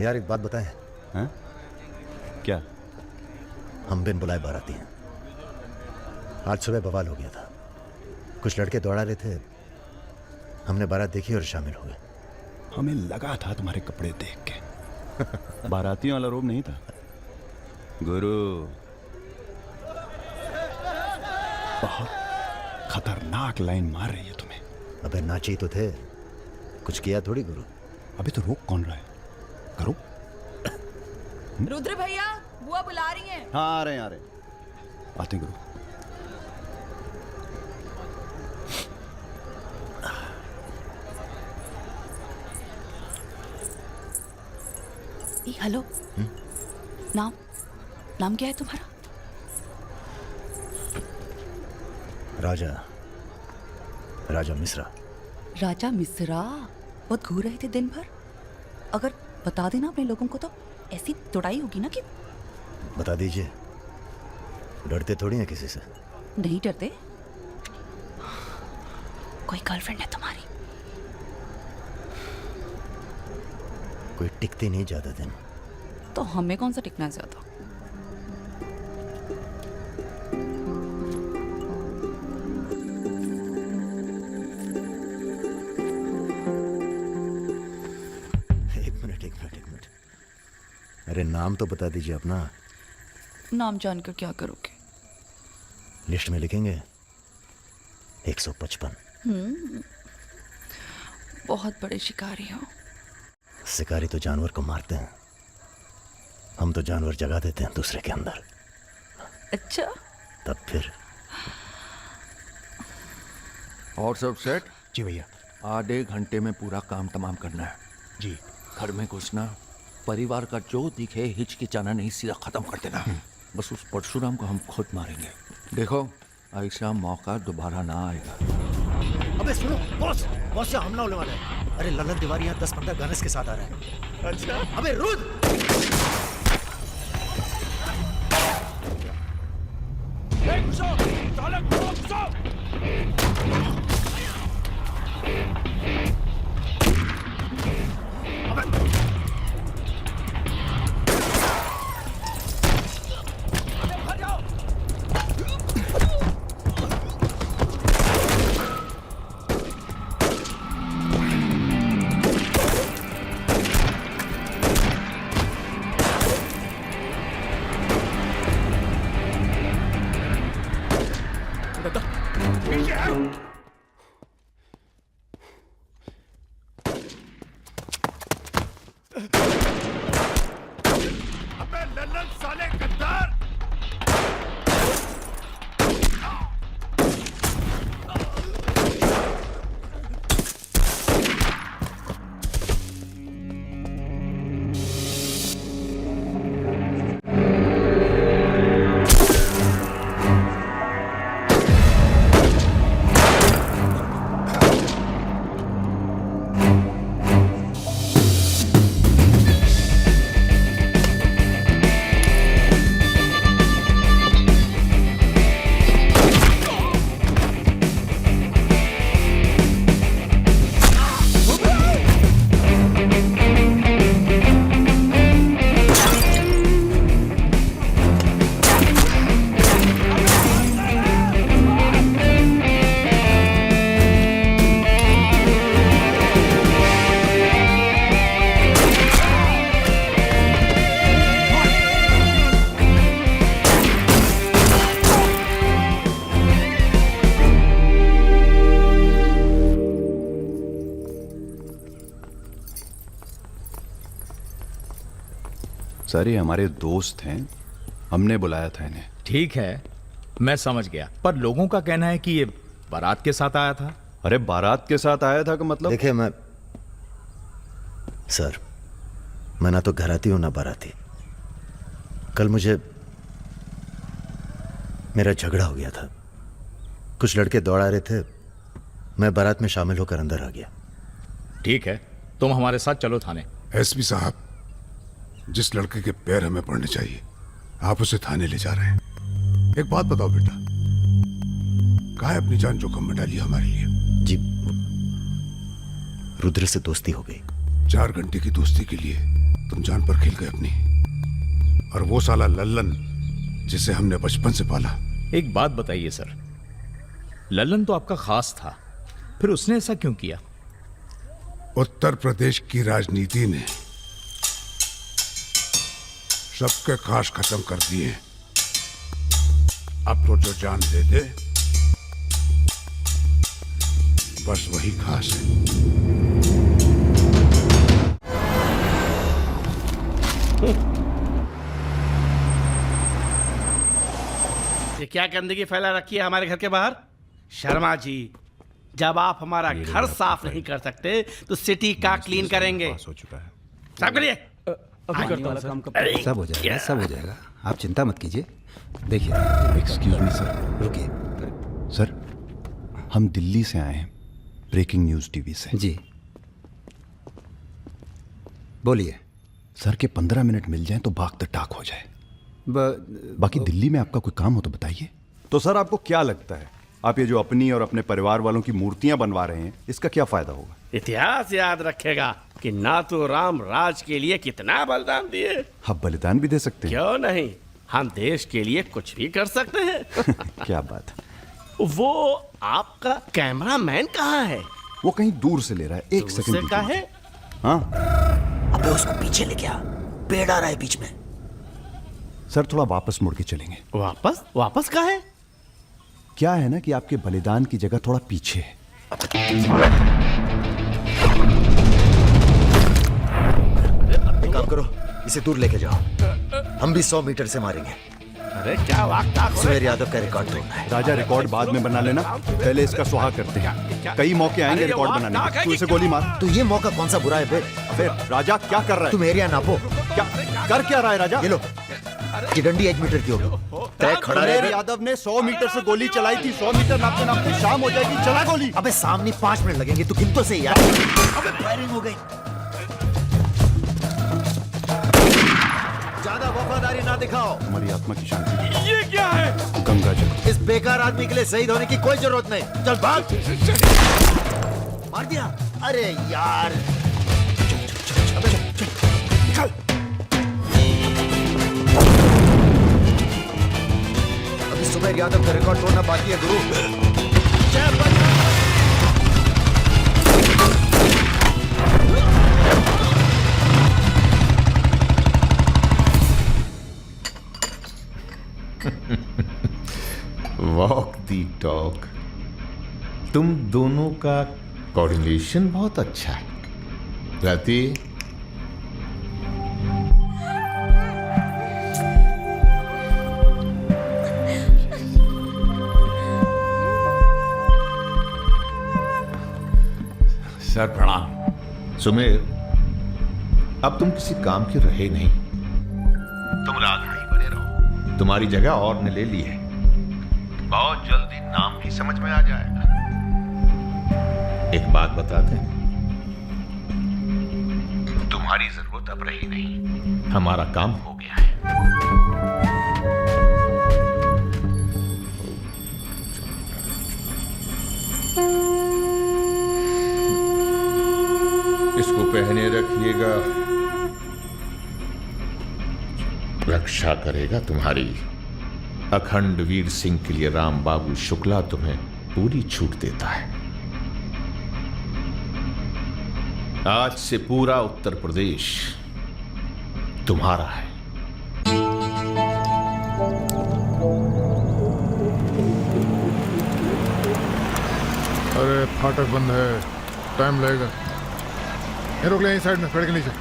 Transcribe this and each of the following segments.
यार एक बात बताएं। हाँ? क्या? हम बिन बुलाए बाराती हैं। आज सुबह बवाल हो गया था। कुछ लड़के दौड़ा रहे थे, हमने बारात देखी और शामिल हुए। हमें लगा था तुम्हारे कपड़े देख के। बारातियों वाला रोब नहीं था गुरु। बहुत खतरनाक लाइन मार रही है तुम्हें। अबे नाची तो थे, कुछ किया थोड़ी गुरु। अबे तो रोक कौन रहा है? करो। रुद्र भैया, बुआ बुला रही हैं। हाँ आ रहे हैं, आ रहे हैं। आते हैं गुरु। हेलो। नाम नाम क्या है तुम्हारा? राजा मिश्रा। राजा मिश्रा। बहुत घूर रहे थे दिन भर। अगर बता देना अपने लोगों को तो ऐसी तोड़ाई होगी ना कि। बता दीजिए, डरते थोड़ी हैं किसी से। नहीं डरते। कोई गर्लफ्रेंड है तुम्हारी? कोई टिकती नहीं ज्यादा दिन। तो हमें कौन सा टिकना है ज्यादा? एक मिनट। अरे नाम तो बता दीजिए अपना। नाम जानकर क्या करोगे? लिस्ट में लिखेंगे 155। बहुत बड़े शिकारी हो। शिकारी तो जानवर को मारते हैं, हम तो जानवर जगा देते हैं दूसरे के अंदर। अच्छा। तब फिर और सब सेट? जी भैया। आधे घंटे में पूरा काम तमाम करना है। जी। घर में घुसना, परिवार का जो दिखे हिचकिचाना नहीं, सीधा खत्म कर देना। बस उस परशुराम को हम खुद मारेंगे। देखो ऐसा मौका दोबारा ना आएगा। अबे सुनो बॉस से हमला होने वाला है। अरे ललन तिवारी यहाँ 10-15 गनर्स के साथ आ रहा है। अच्छा। अबे रुद्र! सर ये हमारे दोस्त हैं, हमने बुलाया था इन्हें। ठीक है, मैं समझ गया, पर लोगों का कहना है कि ये बारात के साथ आया था। अरे बारात के साथ आया था का मतलब? देखिए सर, मैं ना तो घराती हूं ना बाराती। कल मेरा झगड़ा हो गया था। कुछ लड़के दौड़ा रहे थे, मैं बारात में शामिल होकर अंदर आ गया। ठीक है, तुम हमारे साथ चलो थाने। एसपी साहब, जिस लड़के के पैर हमें पड़ने चाहिए आप उसे थाने ले जा रहे हैं। एक बात बताओ बेटा, काहे अपनी जान जोखिम में डाली हमारे लिए? जी रुद्र से दोस्ती हो गई। 4 घंटे की दोस्ती के लिए तुम जान पर खेल गए अपनी। और वो साला लल्लन जिसे हमने बचपन से पाला। एक बात बताइए सर, लल्लन तो आपका खास था, फिर उसने ऐसा क्यों किया? उत्तर प्रदेश की राजनीति ने सबके खास खत्म कर दिए। अब तो जो जान दे दे बस वही खास है। ये क्या गंदगी फैला रखी है हमारे घर के बाहर? शर्मा जी, जब आप हमारा घर साफ नहीं कर सकते तो सिटी का क्लीन करेंगे। हो चुका है। साफ करिए। सब हो जाएगा, सब हो जाएगा, आप चिंता मत कीजिए। देखिए, एक्सक्यूज मी सर, रुकिए। सर हम दिल्ली से आए हैं, ब्रेकिंग न्यूज़ टीवी से। जी बोलिए। सर के 15 मिनट मिल जाएं तो भाग द टाक हो जाए। बाकी दिल्ली में आपका कोई काम हो तो बताइए। तो सर आपको क्या लगता है, आप ये जो अपनी और अपने परिवार वालों की मूर्तियां बनवा रहे हैं, इसका क्या फायदा होगा? इतिहास याद रखेगा कि ना तो राम राज के लिए कितना बलिदान दिए। आप बलिदान भी दे सकते हैं। क्यों नहीं, हम देश के लिए कुछ भी कर सकते हैं। क्या बात है। वो आपका कैमरामैन कहाँ है? वो कहीं दूर से ले रहा है, एक दूर सेकंड से का है? हाँ अबे उसको पीछे ले गया, पेड़ आ रहा है बीच में। सर थोड़ा वापस मुड़ के चलेंगे। वापस? वापस का है? क्या है ना कि आपके बलिदान की जगह थोड़ा पीछे है। एक काम करो, इसे दूर लेके जाओ, हम भी 100 मीटर से मारेंगे। अरे क्या वाकता सुमेर यादव का रिकॉर्ड तोड़ना है। राजा रिकॉर्ड बाद में बना लेना, पहले इसका सुहाग करते हैं। कई मौके आएंगे रिकॉर्ड बनाने के। तू इसे गोली मार। तो ये मौका कौन सा बुरा है बे? अबे राजा क्या कर रहा है? तुम एरिया नापो। क्या कर क्या रहा है राजा? ये लो, ये डंडी 1 मीटर की होगी। तय खड़ा सुमेर रहे। यादव ने 100 मीटर से गोली चलाई थी। 100 मीटर नापते नापते शाम हो जाएगी, चला गोली। अबे सामने 5 मिनट लगेंगे, तू गिन तो सही यार। अबे फायरिंग हो गई। ज्यादा वफादारी ना दिखाओ। हमारी आत्मा की शांति। ये क्या है? गंगा जल। इस बेकार आदमी के लिए शहीद होने की कोई जरूरत नहीं। चल भाग। मार दिया। अरे यार, अबे चल। अभी सुमेर यादव का रिकॉर्ड तोड़ना बाकी है गुरु। जय बजरंग। वॉक दी टॉक। तुम दोनों का कोऑर्डिनेशन बहुत अच्छा है। रति, सर प्रणाम। सुमेर, अब तुम किसी काम के रहे नहीं, तुम राधा ही बने रहो। तुम्हारी जगह और ने ले ली है, बहुत जल्दी नाम भी समझ में आ जाएगा। एक बात बता दें, तुम्हारी जरूरत अब रही नहीं, हमारा काम हो गया है। इसको पहने रखिएगा, रक्षा करेगा तुम्हारी। अखंड वीर सिंह के लिए राम बाबू शुक्ला तुम्हें पूरी छूट देता है। आज से पूरा उत्तर प्रदेश तुम्हारा है। अरे फाटक बंद है, टाइम लगेगा। ये रोक ले, यहीं साइड में पेड़ के नीचे।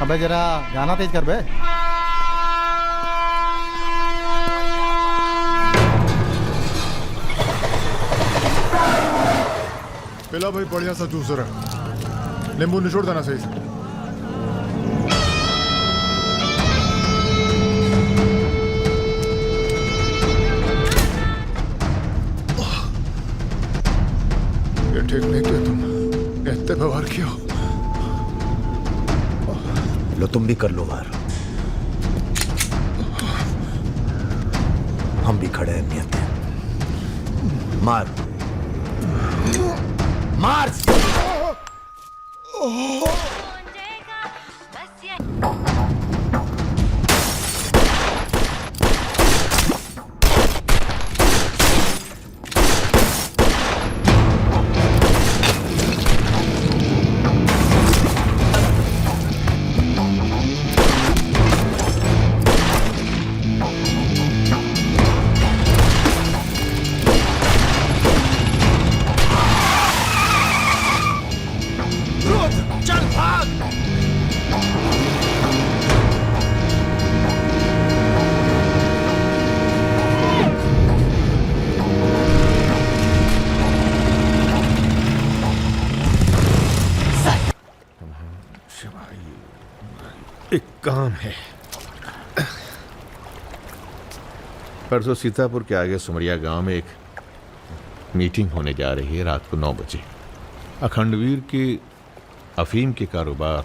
अबे जरा गाना तेज कर बे। पिला भाई, बढ़िया सा जूस रहा। नींबू निचोड़ देना सही से। ये ठीक नहीं किया तुम, इतने व्यवहार किया। लो तुम भी कर लो वार। हम भी खड़े हैं नियत पे। मार मार। एक काम है। परसों सीतापुर के आगे सुमरिया गांव में एक मीटिंग होने जा रही है रात को 9 बजे। अखंडवीर के अफीम के कारोबार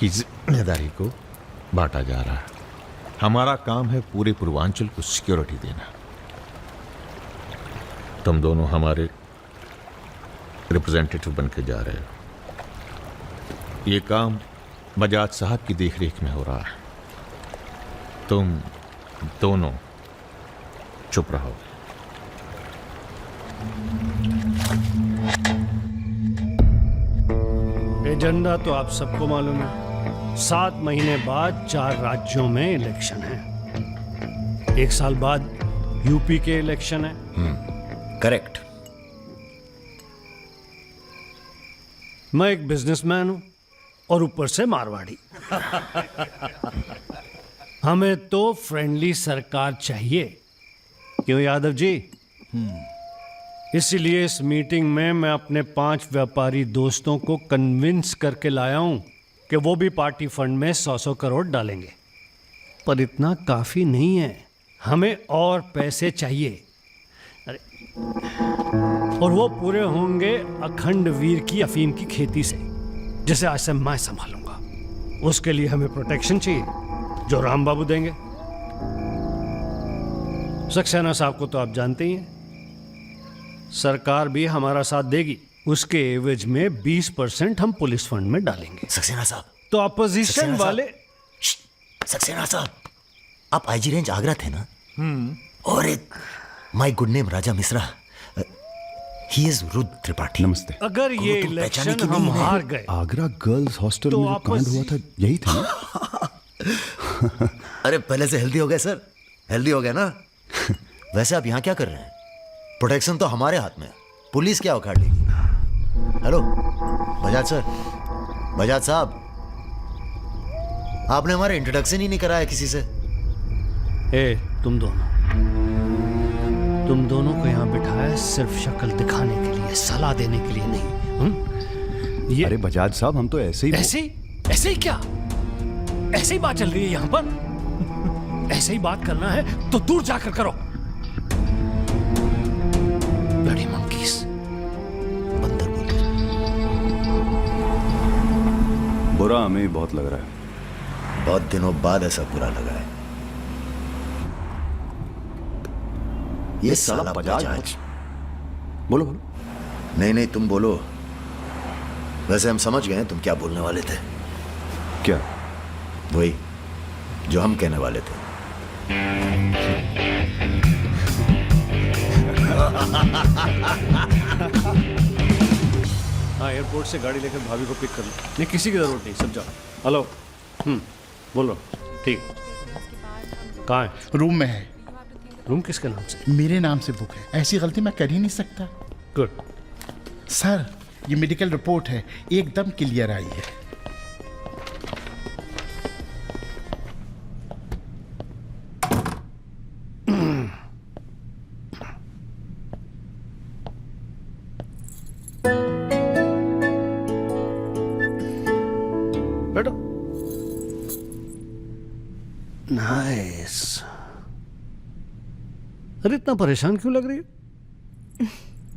की जिम्मेदारी को बांटा जा रहा है। हमारा काम है पूरे पूर्वांचल को सिक्योरिटी देना। तुम दोनों हमारे रिप्रेजेंटेटिव बनकर जा रहे हो। ये काम बजाज साहब की देखरेख में हो रहा है। तुम दोनों चुप रहो। एजेंडा तो आप सबको मालूम है। 7 महीने बाद 4 राज्यों में इलेक्शन है। 1 साल बाद यूपी के इलेक्शन है। करेक्ट। मैं एक बिजनेसमैन हूं और ऊपर से मारवाड़ी। हमें तो फ्रेंडली सरकार चाहिए, क्यों यादव जी? इसीलिए इस मीटिंग में मैं अपने 5 व्यापारी दोस्तों को कन्विंस करके लाया हूं कि वो भी पार्टी फंड में 100-100 करोड़ डालेंगे। पर इतना काफी नहीं है, हमें और पैसे चाहिए। अरे, और वो पूरे होंगे अखंड वीर की अफीम की खेती से, जिसे आज से मैं संभालूंगा। उसके लिए हमें प्रोटेक्शन चाहिए, जो राम बाबू देंगे। सक्सेना साहब को तो आप जानते ही हैं। सरकार भी हमारा साथ देगी। उसके एवज में 20% हम पुलिस फंड में डालेंगे। सक्सेना साहब। तो अपोजिशन वाले। सक्सेना साहब, आप आईजी रेंज आगरा थे ना? और एक my good name Raja Mishra, he is Rudra Tripathi. नमस्ते। अगर ये इलेक्शन हम हार गए, आगरा गर्ल्स हॉस्टल तो में जो कांड हुआ था यही था ना? अरे पहले से हेल्दी हो गए सर, हेल्दी हो गए ना। वैसे आप यहाँ क्या कर रहे हैं? प्रोटेक्शन तो हमारे हाथ में है, पुलिस क्या उखाड़ लेगी? हेलो बजाज सर, बजाज साहब, आपने हमारा इंट्रोडक्शन ही नहीं कराया किसी से। ए, तुम दोनों को यहाँ बिठाया सिर्फ शक्ल दिखाने के लिए, सलाह देने के लिए नहीं। अरे बजाज साहब, हम तो ऐसे ही क्या? ऐसे ही बात चल रही है यहाँ पर। ऐसे ही बात करना है तो दूर जाकर करो। Bloody monkeys. बंदर बोल। बुरा हमें ही बहुत लग रहा है। बहुत दिनों बाद ऐसा बुरा लगा है। ये साला बजाज। बोलो बोलो। नहीं तुम बोलो। वैसे हम समझ गए तुम क्या बोलने वाले थे। क्या? वही जो हम कहने वाले थे। हाँ, एयरपोर्ट से गाड़ी लेकर भाभी को पिक कर लो। नहीं, किसी की जरूरत नहीं, सब जाओ। हेलो, बोलो। ठीक, कहाँ है? रूम में है। रूम किसके नाम से? मेरे नाम से बुक है। ऐसी गलती मैं कर ही नहीं सकता। गुड। सर, ये मेडिकल रिपोर्ट है, एकदम क्लियर आई है। बैठो। नाइस। अरे इतना परेशान क्यों लग रही है?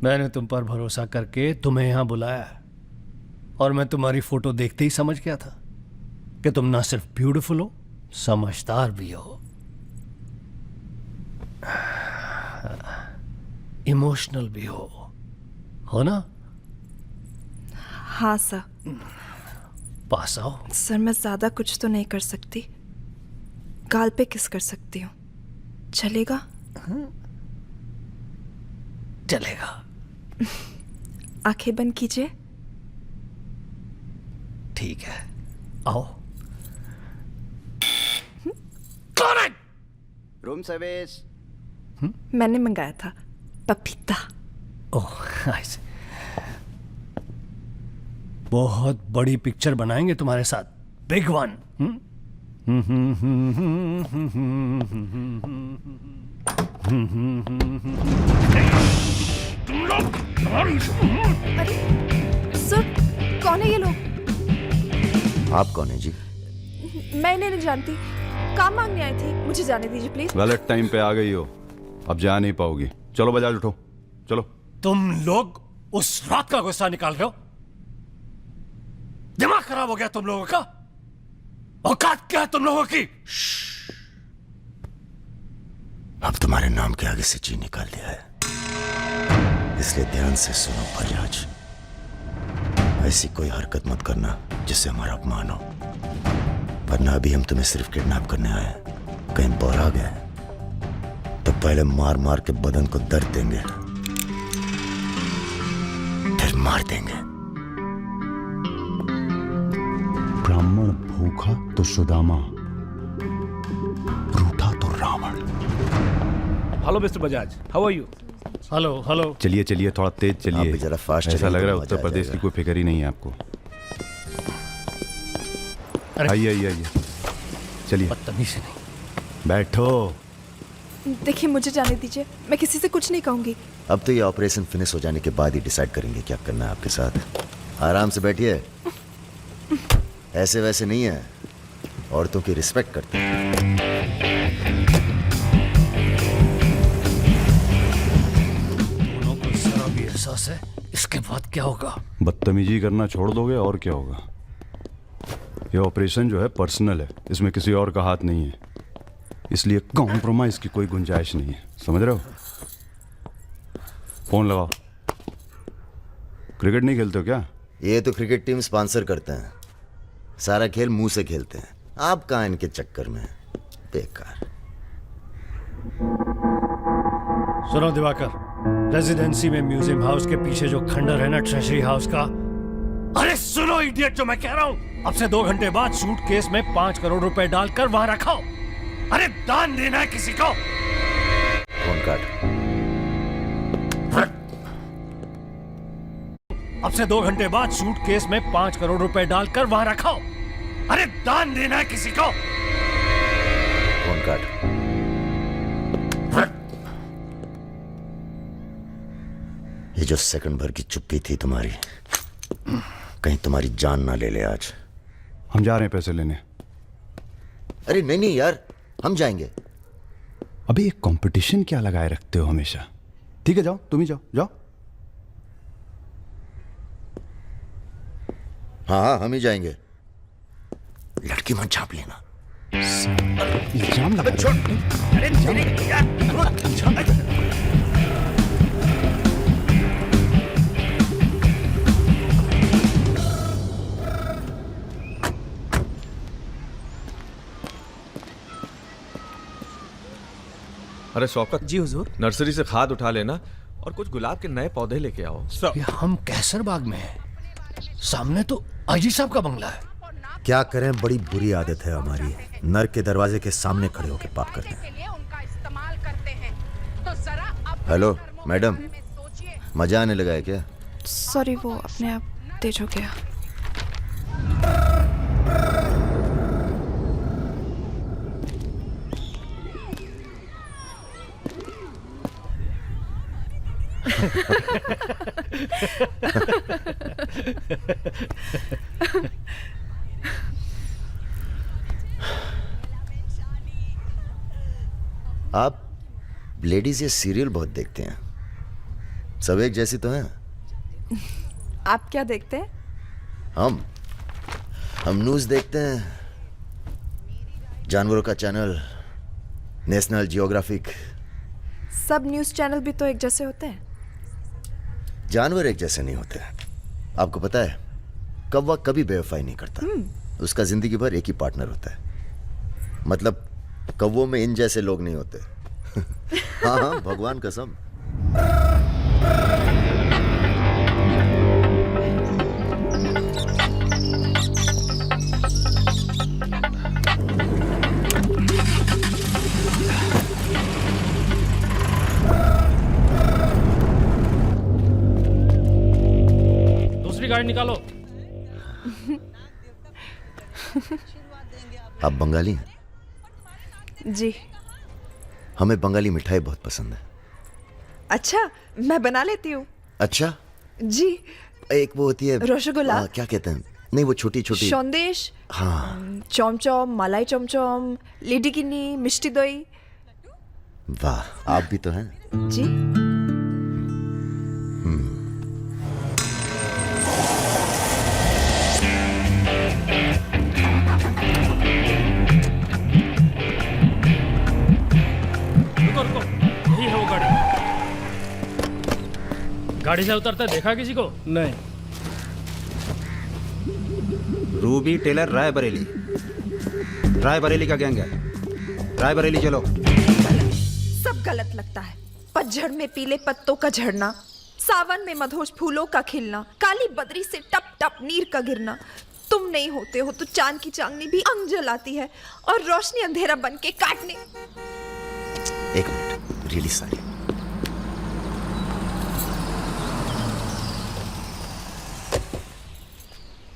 मैंने तुम पर भरोसा करके तुम्हें यहां बुलाया और मैं तुम्हारी फोटो देखते ही समझ गया था कि तुम ना सिर्फ ब्यूटीफुल हो, समझदार भी हो, इमोशनल भी हो ना? हाँ सर। पास आओ। सर मैं ज्यादा कुछ तो नहीं कर सकती, गाल पे किस कर सकती हूँ, चलेगा? चलेगा। आंखें बंद कीजिए। ठीक है, आओ। Room service. मैंने मंगाया था पपीता। ओह, ऐसे बहुत बड़ी पिक्चर बनाएंगे तुम्हारे साथ, बिग वन। सर कौन है ये लोग? आप कौन है जी? मैं इन्हें नहीं जानती, काम मांगने आई थी, मुझे जाने दीजिए प्लीज। गलत टाइम पे आ गई हो, अब जा नहीं पाओगी। चलो बजाज उठो, चलो। तुम लोग उस रात का गुस्सा निकाल रहे हो? दिमाग खराब हो गया तुम लोगों का? औकात क्या है तुम लोगों की? अब तुम्हारे नाम के आगे से जी निकाल दिया है, इसलिए ध्यान से सुनो बजाज। ऐसी कोई हरकत मत करना जिससे हमारा अपमान हो, वरना अभी हम तुम्हें सिर्फ किडनैप करने आए हैं। कहीं बौरा गए तो पहले मार मार के बदन को दर्द देंगे, फिर मार देंगे। ब्राह्मण भूखा तो सुदामा, रूठा तो Ravana. Hello mister Bajaj, how are you? Hello hello. चलिए चलिए, थोड़ा तेज आप चलिए। भी जरा फास्ट ऐसा चलिए लग रहा है तो मजा उत्तर आ प्रदेश की जाएगा। कोई फिक्र ही नहीं है आपको। अरे आइए आइए आइए, चलिए बदतमीजी नहीं। बैठो। देखिए मुझे जाने दीजिए, मैं किसी से कुछ नहीं कहूंगी। अब तो ये ऑपरेशन फिनिश हो जाने के बाद ही डिसाइड करेंगे क्या करना है आपके साथ। आराम से बैठिए, ऐसे वैसे नहीं है, औरतों की रिस्पेक्ट करते हैं। दोनों को जरा भी एहसास है इसके बाद क्या होगा? बदतमीजी करना छोड़ दोगे और क्या होगा। ये ऑपरेशन जो है पर्सनल है, इसमें किसी और का हाथ नहीं है, इसलिए कॉम्प्रोमाइज की कोई गुंजाइश नहीं है, समझ रहे हो? फोन लगाओ। क्रिकेट नहीं खेलते हो क्या? ये तो क्रिकेट टीम स्पॉन्सर करते हैं, सारा खेल मुंह से खेलते हैं। आप कहाँ इनके चक्कर में, बेकार। सुनो दिवाकर, रेजिडेंसी में म्यूजियम हाउस के पीछे जो खंडर है ना ट्रेजरी हाउस का, अरे सुनो इडियट, जो मैं कह रहा हूं, अब से 2 घंटे बाद सूटकेस में 5 करोड़ रुपए डालकर वहां रखाओ। अरे दान देना है किसी को। फोन काट। अब से 2 घंटे बाद सूटकेस में 5 करोड़ रुपए डालकर वहां रखाओ। अरे दान देना है किसी को। फोन काट। ये जो सेकंड भर की चुप्पी थी तुम्हारी, कहीं तुम्हारी जान ना ले ले आज। हम जा रहे हैं पैसे लेने। अरे नहीं नहीं यार, हम जाएंगे। अबे एक कंपटीशन क्या लगाए रखते हो हमेशा। ठीक है जाओ, तुम ही जाओ जाओ। हाँ हाँ, हम ही जाएंगे। लड़की मत छाप लेना। इल्जाम लगा छोड़। अरे अरे शौकत जी हुजूर। नर्सरी से खाद उठा लेना और कुछ गुलाब के नए पौधे लेके आओ। ये हम कैसर बाग में हैं, सामने तो आईजी साहब का बंगला है। क्या करें, बड़ी बुरी आदत है हमारी, नर के दरवाजे के सामने खड़े होकर पाप करते हैं। हेलो मैडम, मजा आने लगा है क्या? सॉरी, वो अपने आप तेज हो गया। आप लेडीज ये सीरियल बहुत देखते हैं, सब एक जैसी तो हैं। आप क्या देखते हैं? हम न्यूज़ देखते हैं, जानवरों का चैनल, नेशनल जियोग्राफिक। सब न्यूज़ चैनल भी तो एक जैसे होते हैं। जानवर एक जैसे नहीं होते। आपको पता है, कौवा कभी बेवफाई नहीं करता। उसका जिंदगी भर एक ही पार्टनर होता है। मतलब कौवों में इन जैसे लोग नहीं होते। हाँ हाँ, भगवान कसम। दूसरी गाड़ी निकालो। आप बंगाली हैं? जी। हमें बंगाली मिठाई बहुत पसंद है। अच्छा, मैं बना लेती हूँ। अच्छा, जी। एक वो होती है रसगुल्ला। क्या कहते हैं? नहीं, वो छोटी छोटी। सौंदेश। हाँ। चमचम, मलाई चमचम, लेडीकिनी, मिष्टी दही। वाह, आप भी तो हैं। जी। रुको, यही है वो गाड़ी। गाड़ी से उतरते देखा किसी को? नहीं। Ruby Taylor Raebareli. रायबरेली का गैंग है। रायबरेली चलो। सब गलत लगता है। पतझड़ में पीले पत्तों का झड़ना, सावन में मधोश फूलों का खिलना, काली बदरी से टप टप नीर का गिरना। तुम नहीं होते हो तो चांद की चांदनी भी अंग जलाती है और रोशनी अंधेरा बन के काटने। एक मिनट, रियली सॉरी।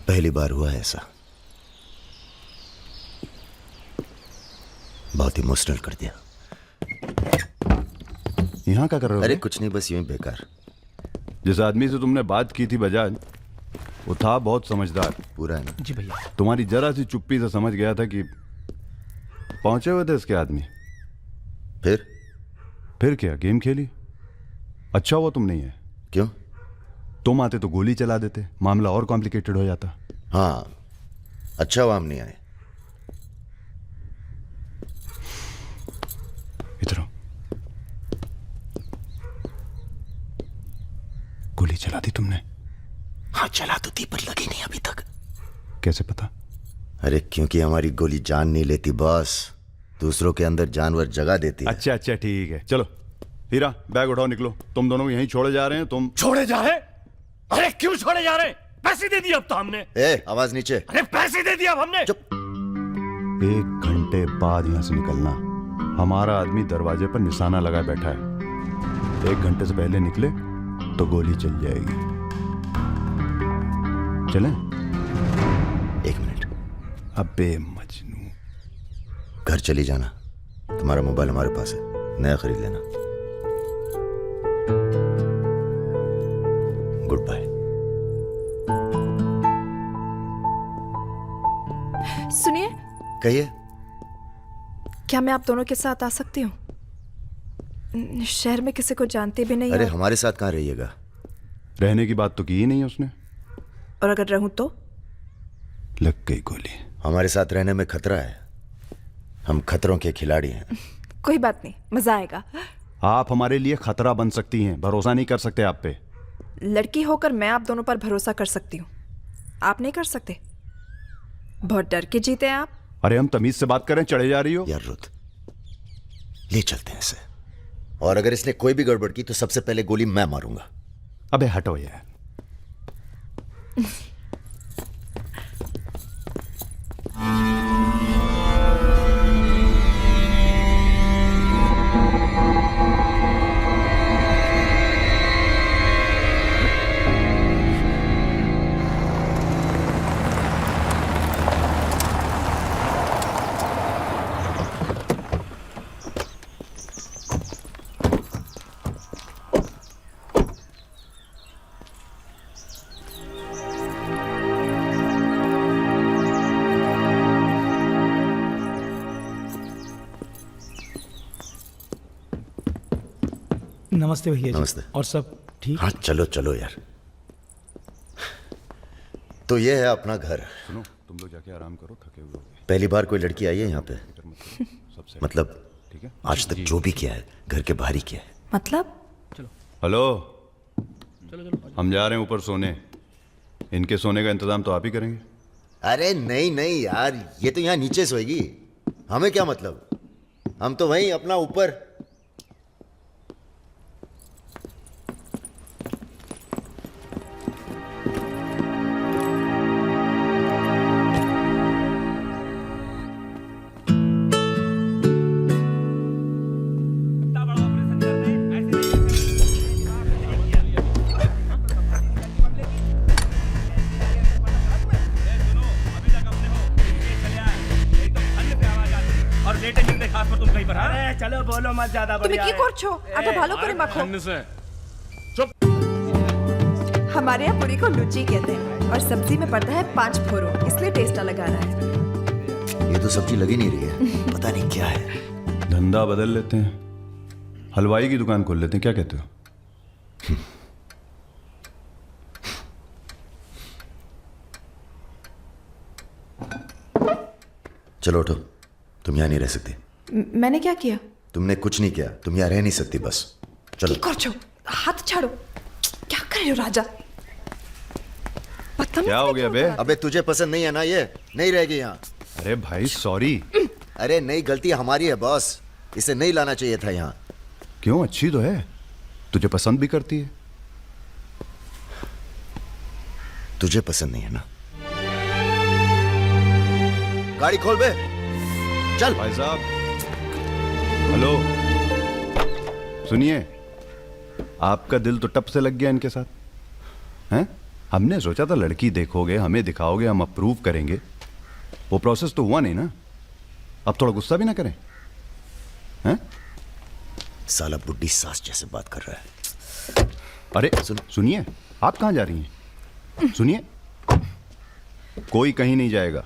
पहली बार हुआ है ऐसा। बहुत इमोशनल कर दिया। यहाँ क्या कर रहे हो? अरे कुछ नहीं, बस यूं ही बेकार। जिस आदमी से तुमने बात की थी बजाज, वो था बहुत समझदार। पूरा है ना? जी भैया। तुम्हारी जरा सी चुप्पी से समझ गया था कि पहुंचे हुए थे इसके आदमी। फिर क्या, गेम खेली। अच्छा हुआ तुम नहीं है। क्यों? तुम आते तो गोली चला देते, मामला और कॉम्प्लिकेटेड हो जाता। हाँ, अच्छा हुआ हम नहीं आए। इधर आओ। गोली चला दी तुमने? हाँ, चला तो थी, पर लगी नहीं अभी तक। कैसे पता? अरे क्योंकि हमारी गोली जान नहीं लेती बॉस, दूसरों के अंदर जानवर जगा देती है। अच्छा अच्छा, ठीक है। चलो हीरा, बैग उठाओ, निकलो। तुम दोनों यहीं छोड़े जा रहे हैं। तुम छोड़े जा रहे? अरे क्यों छोड़े जा रहे? पैसे दे दिए अब तो हमने। आवाज नीचे। अरे पैसे दे दिए अब हमने। चुप। 1 घंटे बाद यहां से निकलना। हमारा आदमी दरवाजे पर निशाना लगाए बैठा है। 1 घंटे से पहले निकले तो गोली चल जाएगी। चलें? 1 मिनट। अबे मजनू, घर चली जाना। तुम्हारा मोबाइल हमारे पास है, नया खरीद लेना। Good bye. सुनिए। कहिए। क्या मैं आप दोनों के साथ आ सकती हूँ? शहर में किसी को जानते भी नहीं। अरे हमारे साथ कहाँ रहिएगा? रहने की बात तो की ही नहीं उसने। और अगर रहूं तो? लग गई गोली। हमारे साथ रहने में खतरा है। हम खतरों के खिलाड़ी हैं। कोई बात नहीं, मजा आएगा। आप हमारे लिए खतरा बन सकती हैं, भरोसा नहीं कर सकते आप पे। लड़की होकर मैं आप दोनों पर भरोसा कर सकती हूँ, आप नहीं कर सकते। बहुत डर के जीते हैं आप। अरे हम तमीज से बात करें, चढ़े जा रही हो। यार रुत, ले चलते हैं इसे। और अगर इसने कोई भी गड़बड़ की तो सबसे पहले गोली मैं मारूंगा। अबे हटो यार। नमस्ते भैया जी। नमस्ते। और सब ठीक? हाँ चलो चलो यार। तो ये है अपना घर। सुनो, तुम लोग जाके आराम करो, थके हुए हो। पहली बार कोई लड़की आई है यहाँ पे? मतलब ठीक है। आज तक जो भी किया है घर के बाहर ही किया है। मतलब हेलो, हम जा रहे हैं ऊपर सोने। इनके सोने का इंतजाम तो आप ही करेंगे। अरे नहीं नहीं यार, ये तो यहाँ नीचे सोएगी, हमें क्या मतलब, हम तो वहीं अपना ऊपर। चलो बोलो मत ज्यादा তুমি কি করছো? আটা ভালো করে মাখো। हमारे यहाँ पूरी को लुच्ची कहते हैं और सब्जी में पड़ता है 5 फोरो, इसलिए टेस्ट अलग आ रहा है। ये तो सब्जी लगी नहीं रही है, पता नहीं क्या है। धंधा बदल लेते हैं, हलवाई की दुकान खोल लेते हैं, क्या कहते हो? चलो उठो, तुम यहाँ नहीं रह सकती। मैंने क्या किया? तुमने कुछ नहीं किया, तुम यहाँ रह नहीं सकती, बस चलो। কি করছো? हाथ ছাড়ो। क्या कर रहे हो राजा? क्या हो गया बे? अबे तुझे पसंद नहीं है ना, ये नहीं रहेगी यहाँ। अरे भाई सॉरी। अरे नहीं, गलती हमारी है बॉस, इसे नहीं लाना चाहिए था यहाँ। क्यों, अच्छी तो है, तुझे पसंद भी करती है। तुझे पसंद नहीं है ना? गाड़ी खोल बे, चल। भाई साहब, हेलो, सुनिए, आपका दिल तो टप से लग गया इनके साथ, हैं? हमने सोचा था लड़की देखोगे, हमें दिखाओगे, हम अप्रूव करेंगे। वो प्रोसेस तो हुआ नहीं ना। अब थोड़ा गुस्सा भी ना करें, हैं? साला बुड्ढी सास जैसे बात कर रहा है। अरे सुनिए, आप कहाँ जा रही हैं? सुनिए, कोई कहीं नहीं जाएगा।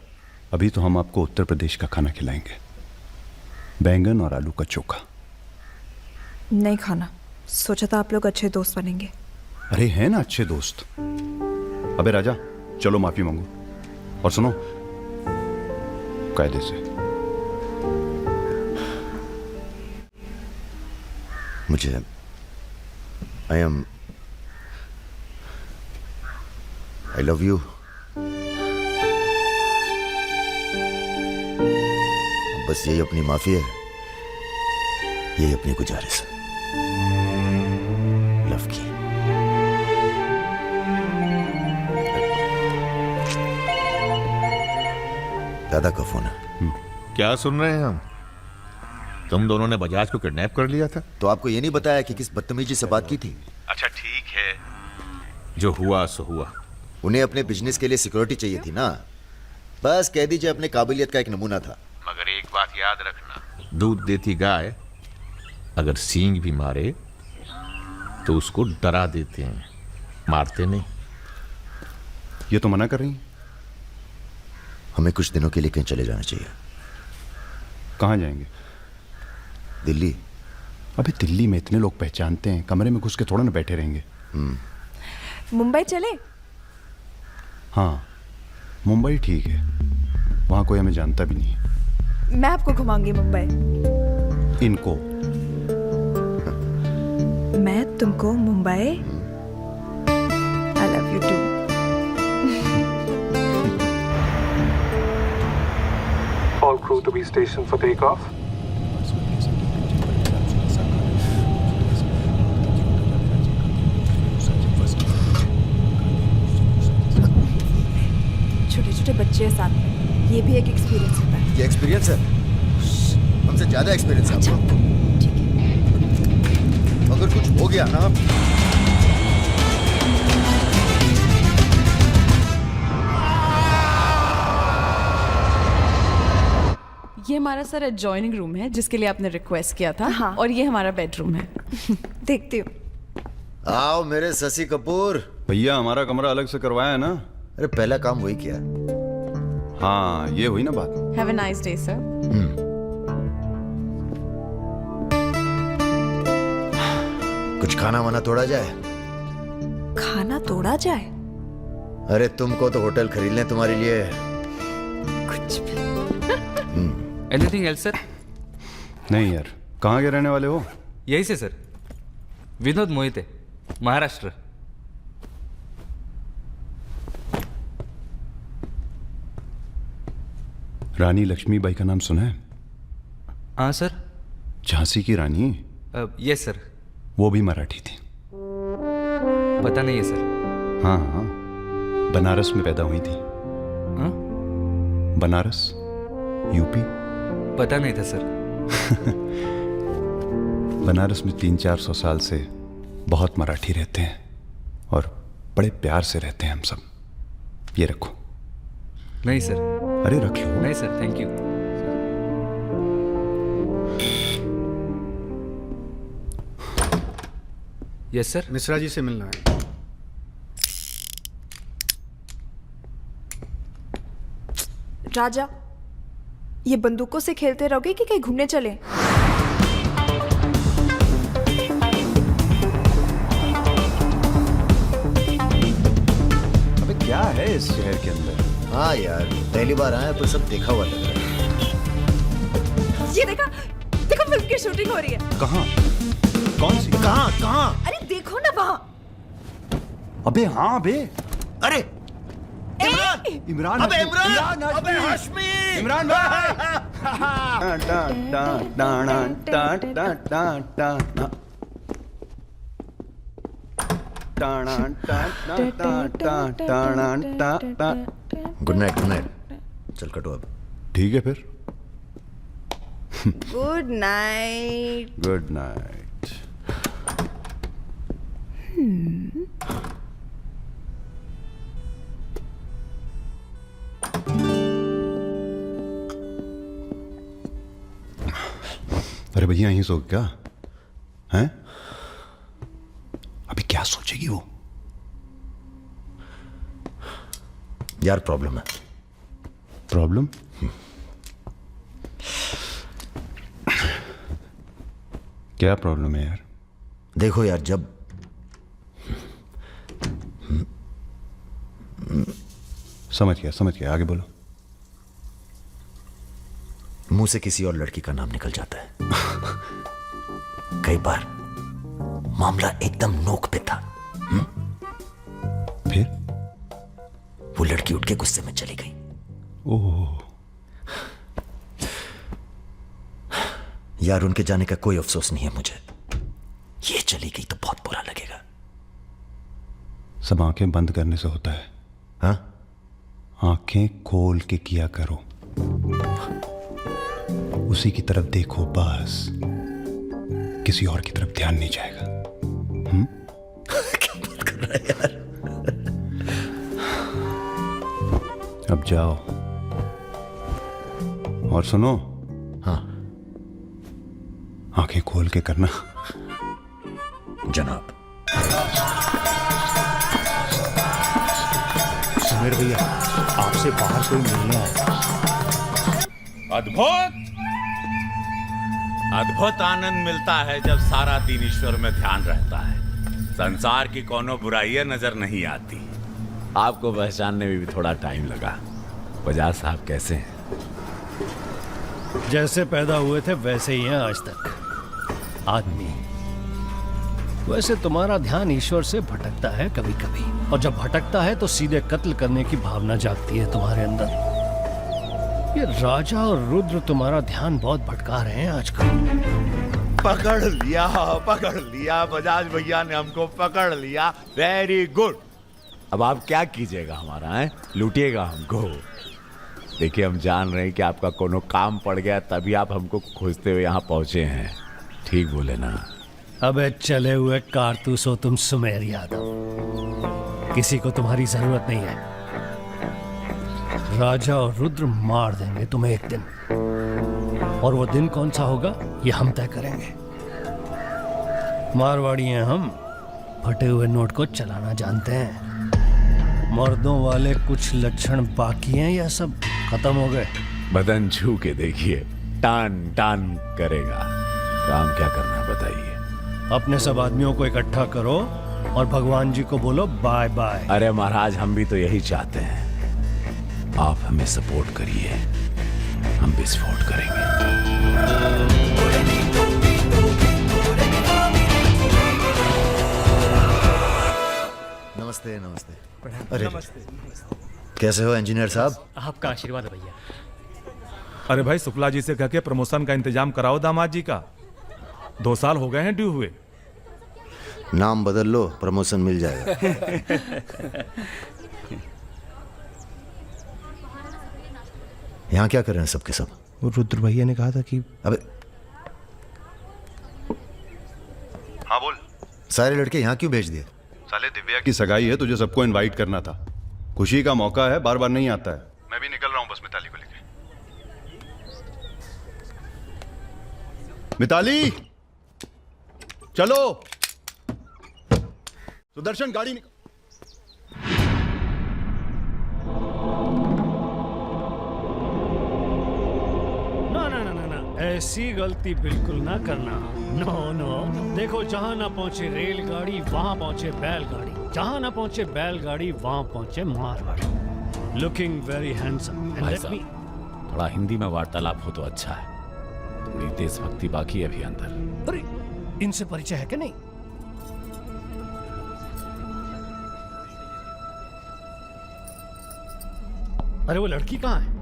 अभी तो हम आपको उत्तर प्रदेश का खाना खिलाएंगे, बैंगन और आलू का चोखा। नहीं खाना, सोचा था आप लोग अच्छे दोस्त बनेंगे। अरे हैं ना अच्छे दोस्त। अबे राजा, चलो माफी मांगो, और सुनो, कायदे से। मुझे आई लव यू। बस यही अपनी माफी है, यही अपनी गुजारिश है लव की। दादा का फोन है। क्या सुन रहे हैं हम? तुम दोनों ने बजाज को किडनैप कर लिया था? तो आपको ये नहीं बताया कि किस बदतमीजी से बात की थी? अच्छा ठीक है, जो हुआ सो हुआ। उन्हें अपने बिजनेस के लिए सिक्योरिटी चाहिए थी ना, बस कह दीजिए अपने काबिलियत का एक नमूना था। मगर एक बात याद रखना, दूध देती गाय अगर सींग भी मारे तो उसको डरा देते हैं, मारते नहीं। ये तो मना कर रही हैं। हमें कुछ दिनों के लिए कहीं चले जाना चाहिए। कहाँ जाएंगे? दिल्ली। अबे दिल्ली में इतने लोग पहचानते हैं, कमरे में घुस के थोड़ा ना बैठे रहेंगे। मुंबई चले? हाँ, मुंबई ठीक है, वहाँ कोई हमें जानता भी नहीं है। मैं आपको घुमाऊंगी मुंबई। इनको? मैं तुमको Mumbai. I love you too. All crew to be stationed for takeoff. छोटे छोटे बच्चे हैं साथ में, ये भी एक एक्सपीरियंस होता है। ये एक्सपीरियंस है, हमसे ज्यादा एक्सपीरियंस है आपको। ठीक है। अगर कुछ हो गया ना, ये हमारा सर एडजॉइनिंग रूम है जिसके लिए आपने रिक्वेस्ट किया था। हाँ। और ये हमारा बेडरूम है। देखती हूँ। आओ मेरे शशि कपूर। भैया हमारा कमरा अलग से करवाया है ना? अरे पहला काम वही किया। हाँ, ये हुई ना बात। Have a nice day sir. कुछ खाना वाना तोड़ा जाए? खाना तोड़ा जाए? अरे तुमको तो होटल खरीद लें तुम्हारे लिए। कुछ भी। Anything else sir? नहीं यार, कहाँ के रहने वाले हो? यही से सर, विनोद मोहिते, महाराष्ट्र। रानी लक्ष्मीबाई का नाम सुना है? हाँ सर। झांसी की रानी? Yes sir. वो भी मराठी थी। पता नहीं है सर। हाँ हाँ, बनारस में पैदा हुई थी। हाँ? बनारस, यूपी। पता नहीं था सर। बनारस में 300-400 साल से बहुत मराठी रहते हैं और बड़े प्यार से रहते हैं हम सब। ये रखो। नहीं सर। अरे रख लो। नहीं sir, thank you. Yes sir. Mishra ji से मिलना है। राजा, ये बंदूकों से खेलते रहोगे कि कहीं घूमने चले? अबे क्या है इस शहर के अंदर? हाँ यार, पहली बार आए पर सब देखा हुआ लग रहा है। ये देखा, देखो फिल्म की शूटिंग हो रही है। कहाँ? कौन सी? कहाँ? अरे देखो ना वहाँ। अबे हाँ बे। अरे इमरान, अबे हाशमी, इमरान, अबे हाशमी, इमरान भाई। Good night, good night. चल कटो अब। ठीक है फिर। Good night. Good night. अरे भैया यहीं सो क्या हैं? अभी क्या सोचेगी वो? यार प्रॉब्लम है। प्रॉब्लम? क्या प्रॉब्लम है यार? देखो यार, जब समझ गया, आगे बोलो। मुंह से किसी और लड़की का नाम निकल जाता है। कई बार मामला एकदम नोक पे था। फिर वो लड़की उठ के गुस्से में चली गई। ओह यार, उनके जाने का कोई अफसोस नहीं है मुझे। ये चली गई तो बहुत बुरा लगेगा। सब आंखें बंद करने से होता है। हाँ? आंखें खोल के किया करो, उसी की तरफ देखो बस, किसी और की तरफ ध्यान नहीं जाएगा। क्या बात कर रहा है यार? अब जाओ और सुनो। हाँ आंखें खोल के करना। जनाब। सुमेर भैया, आपसे बाहर कोई मिलने आया। अद्भुत अद्भुत आनंद मिलता है जब सारा दिन ईश्वर में ध्यान रहता है। संसार की कोनो बुराइयां नजर नहीं आती। आपको पहचानने में भी थोड़ा टाइम लगा। बजाज साहब कैसे हैं? जैसे पैदा हुए थे वैसे ही हैं आज तक। आदमी। वैसे तुम्हारा ध्यान ईश्वर से भटकता है कभी कभी, और जब भटकता है तो सीधे कत्ल करने की भावना जागती है तुम्हारे अंदर। ये राजा और रुद्र तुम्हारा ध्यान बहुत भटका रहे हैं आजकल। पकड़ लिया बजाज भैया ने हमको पकड़ लिया। Very good. अब आप क्या कीजिएगा हमारा है? लूटिएगा हमको। देखिए, हम जान रहे हैं कि आपका कोनो काम पड़ गया, तभी आप हमको खोजते हुए यहाँ पहुंचे हैं। ठीक बोले ना? अबे चले हुए कारतूस हो तुम सुमेर यादव। किसी को तुम्हारी जरूरत नहीं है। राजा और रुद्र मार देंगे तुम्हें एक दिन, और वो दिन कौन सा होगा ये हम तय करेंगे। मारवाड़ी हैं हम, फटे हुए नोट को चलाना जानते हैं। मर्दों वाले कुछ लक्षण बाकी हैं या सब खत्म हो गए? बदन छू के देखिए, टान टान करेगा। काम क्या करना है बताइए? अपने सब आदमियों को इकट्ठा करो और भगवान जी को बोलो बाय बाय। अरे महाराज, हम भी तो यही चाहते हैं। आप हमें सपोर्ट करिए। हम विस्फोट करेंगे। नमस्ते नमस्ते। अरे कैसे हो इंजीनियर साहब? आपका आशीर्वाद है भैया। अरे भाई शुक्ला जी से कह के प्रमोशन का इंतजाम कराओ दामाद जी का। 2 साल हो गए हैं ड्यू हुए। नाम बदल लो, प्रमोशन मिल जाएगा। यहाँ क्या कर रहे हैं सबके सब? वो रुद्र भैया ने कहा था कि अबे हाँ बोल। सारे लड़के यहाँ क्यों भेज दिए? साले दिव्या की सगाई है, तुझे सबको इनवाइट करना था। खुशी का मौका है, बार बार नहीं आता है। मैं भी निकल रहा हूँ बस मिताली को लेके। मिताली चलो। सुदर्शन गाड़ी निकल। ना ऐसी गलती बिल्कुल ना करना। नो देखो, जहां ना पहुंचे रेलगाड़ी वहां पहुंचे बैलगाड़ी, जहां ना पहुंचे बैलगाड़ी वहां पहुंचे मारवाड़ी। Looking very handsome. भाई साहब, थोड़ा हिंदी में वार्तालाप हो तो अच्छा है। थोड़ी देशभक्ति बाकी है अभी अंदर। अरे इनसे परिचय है कि नहीं? अरे वो लड़की कहाँ है?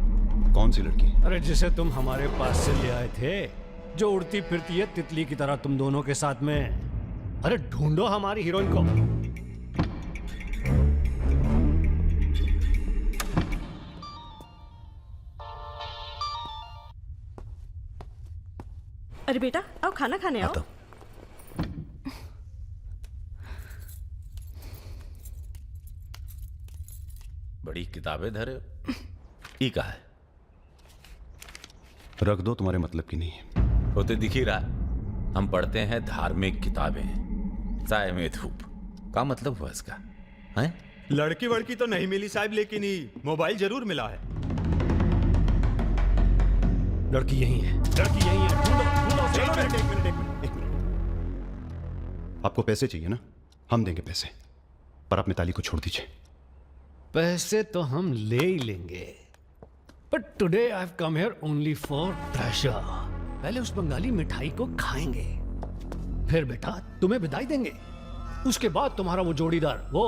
कौन सी लड़की? अरे जिसे तुम हमारे पास से ले आए थे, जो उड़ती फिरती है तितली की तरह तुम दोनों के साथ में। अरे ढूंढो हमारी हीरोइन को। अरे बेटा आओ, खाना खाने आओ। बड़ी किताबें धरे ई का है? रख दो, तुम्हारे मतलब की नहीं है। वो तो दिख ही रहा। हम पढ़ते हैं धार्मिक किताबें, साय में धूप। का मतलब हुआ इसका? हैं? लड़की वड़की तो नहीं मिली साहब, लेकिन ही मोबाइल जरूर मिला है। लड़की यही है, लड़की यही है। ढूंढो, चलो एक मिनट। आपको पैसे चाहिए ना? हम देंगे पैसे, पर आप मिताली को छोड़ दीजिए। पैसे तो हम ले ही लेंगे, but today I have come here only for treasure. पहले उस बंगाली मिठाई को खाएंगे, फिर बेटा तुम्हें विदाई देंगे। उसके बाद तुम्हारा वो जोड़ीदार, वो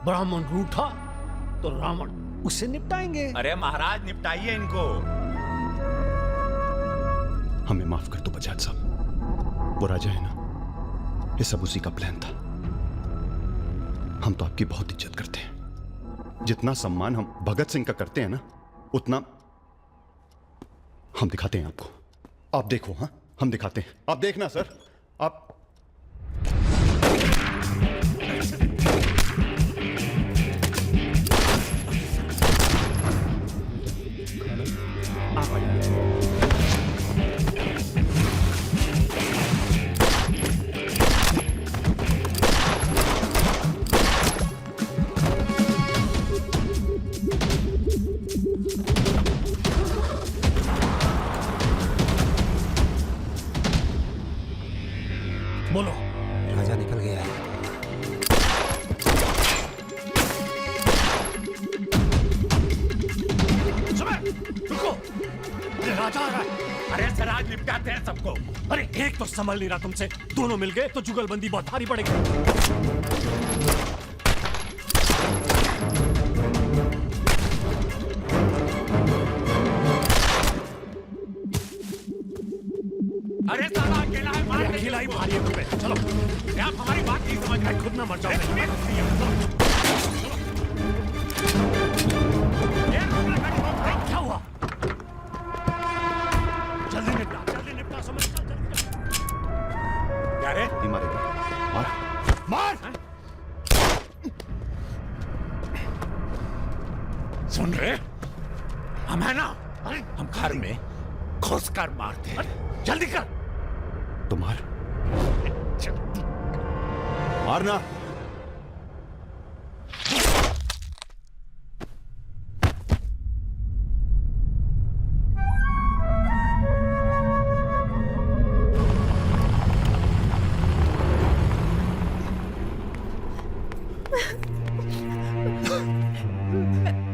ब्राह्मण रूठा, तो रावण उससे निपटाएंगे। अरे महाराज निपटाइए इनको। हमें माफ कर दो बजाज साहब, वो राजा है ना, ये सब उसी का प्लान था। हम तो आपकी बहुत इज्जत करते हैं। जितना सम्मान हम भगत सिंह का करते हैं ना, उतना हम दिखाते हैं आपको। आप देखो, हाँ हम दिखाते हैं, आप देखना सर। आप बोलो। राजा निकल गया है। रुको, अरे राजा आ रहा है। अरे सर आज निपटाते हैं सबको। अरे एक तो संभल नहीं रहा तुमसे, दोनों मिल गए तो जुगलबंदी बहुत भारी पड़ेगी। अरे साला अकेला है, मार नहीं। अकेला ही भारी है तुम्हें। चलो, आप हमारी बात नहीं समझ रहे। खुद ना मर जाओ। क्या हुआ? जल्दी निपटा, समझ। क्या रे? ही मारेगा। मार। सुन रहे? हम है ना, हम घर में घुस कर मारते हैं। जल्दी कर। तो मार, मारना।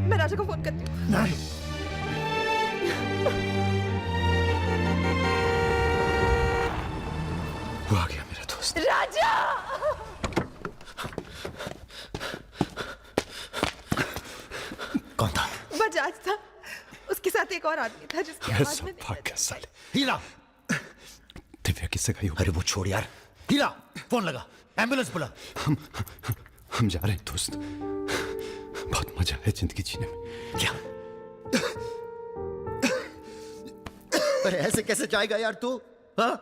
मैं राजा को फोन करती हूँ। नहीं। वो आ गया मेरा दोस्त। राजा! कौन था? बजाज था। उसके साथ एक और आदमी था जिसकी आवाज में साले। हीरा! दिव्या किससे गई हो? अरे वो छोड़ यार। हीरा, फोन लगा, एम्बुलेंस बुला। हम जा रहे हैं दोस्त। बहुत मजा है जिंदगी जीने में। क्या? अरे ऐसे कैसे जाएगा यार तू? हाँ?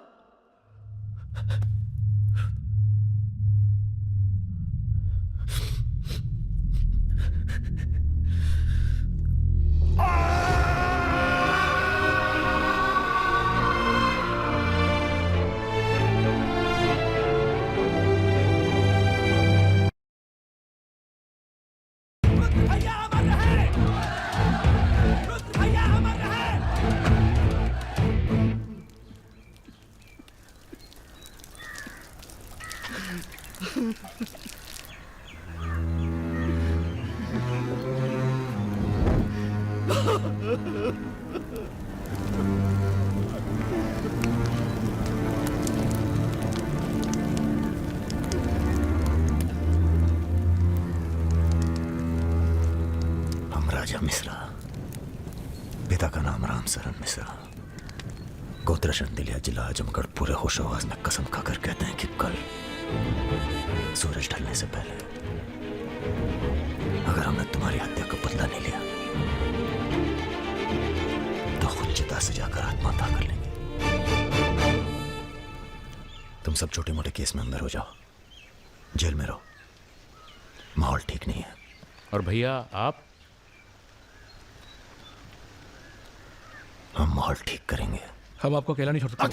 हम राजा मिश्रा, पिता का नाम राम सरन मिश्रा, गोत्रशन दिलिया जिला आजमगढ़ पूरे होशोवास में कसम खाकर कहते हैं कि कल सूरज ढलने से पहले अगर हमने तुम्हारी हत्या का बदला नहीं लिया तो खुद चिता से जाकर आत्महत्या कर लेंगे। तुम सब छोटे मोटे केस में अंदर हो जाओ, जेल में रहो, माहौल ठीक नहीं है। और भैया आप? हम माहौल ठीक करेंगे। हम आपको अकेला नहीं छोड़ सकते।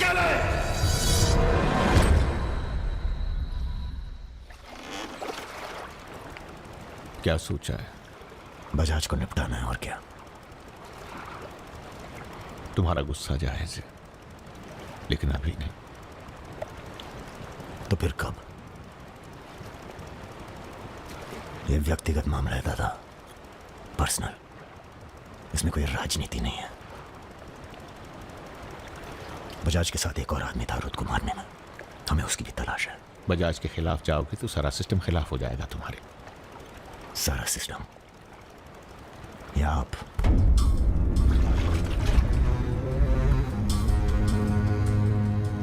क्या सोचा है? बजाज को निपटाना है और क्या। तुम्हारा गुस्सा जायज है, लेकिन अभी नहीं। तो फिर कब? ये व्यक्तिगत मामला है दादा, पर्सनल। इसमें कोई राजनीति नहीं है। बजाज के साथ एक और आदमी था रुद को मारने में, हमें उसकी भी तलाश है। बजाज के खिलाफ जाओगे तो सारा सिस्टम खिलाफ हो जाएगा तुम्हारे। सारा सिस्टम या आप?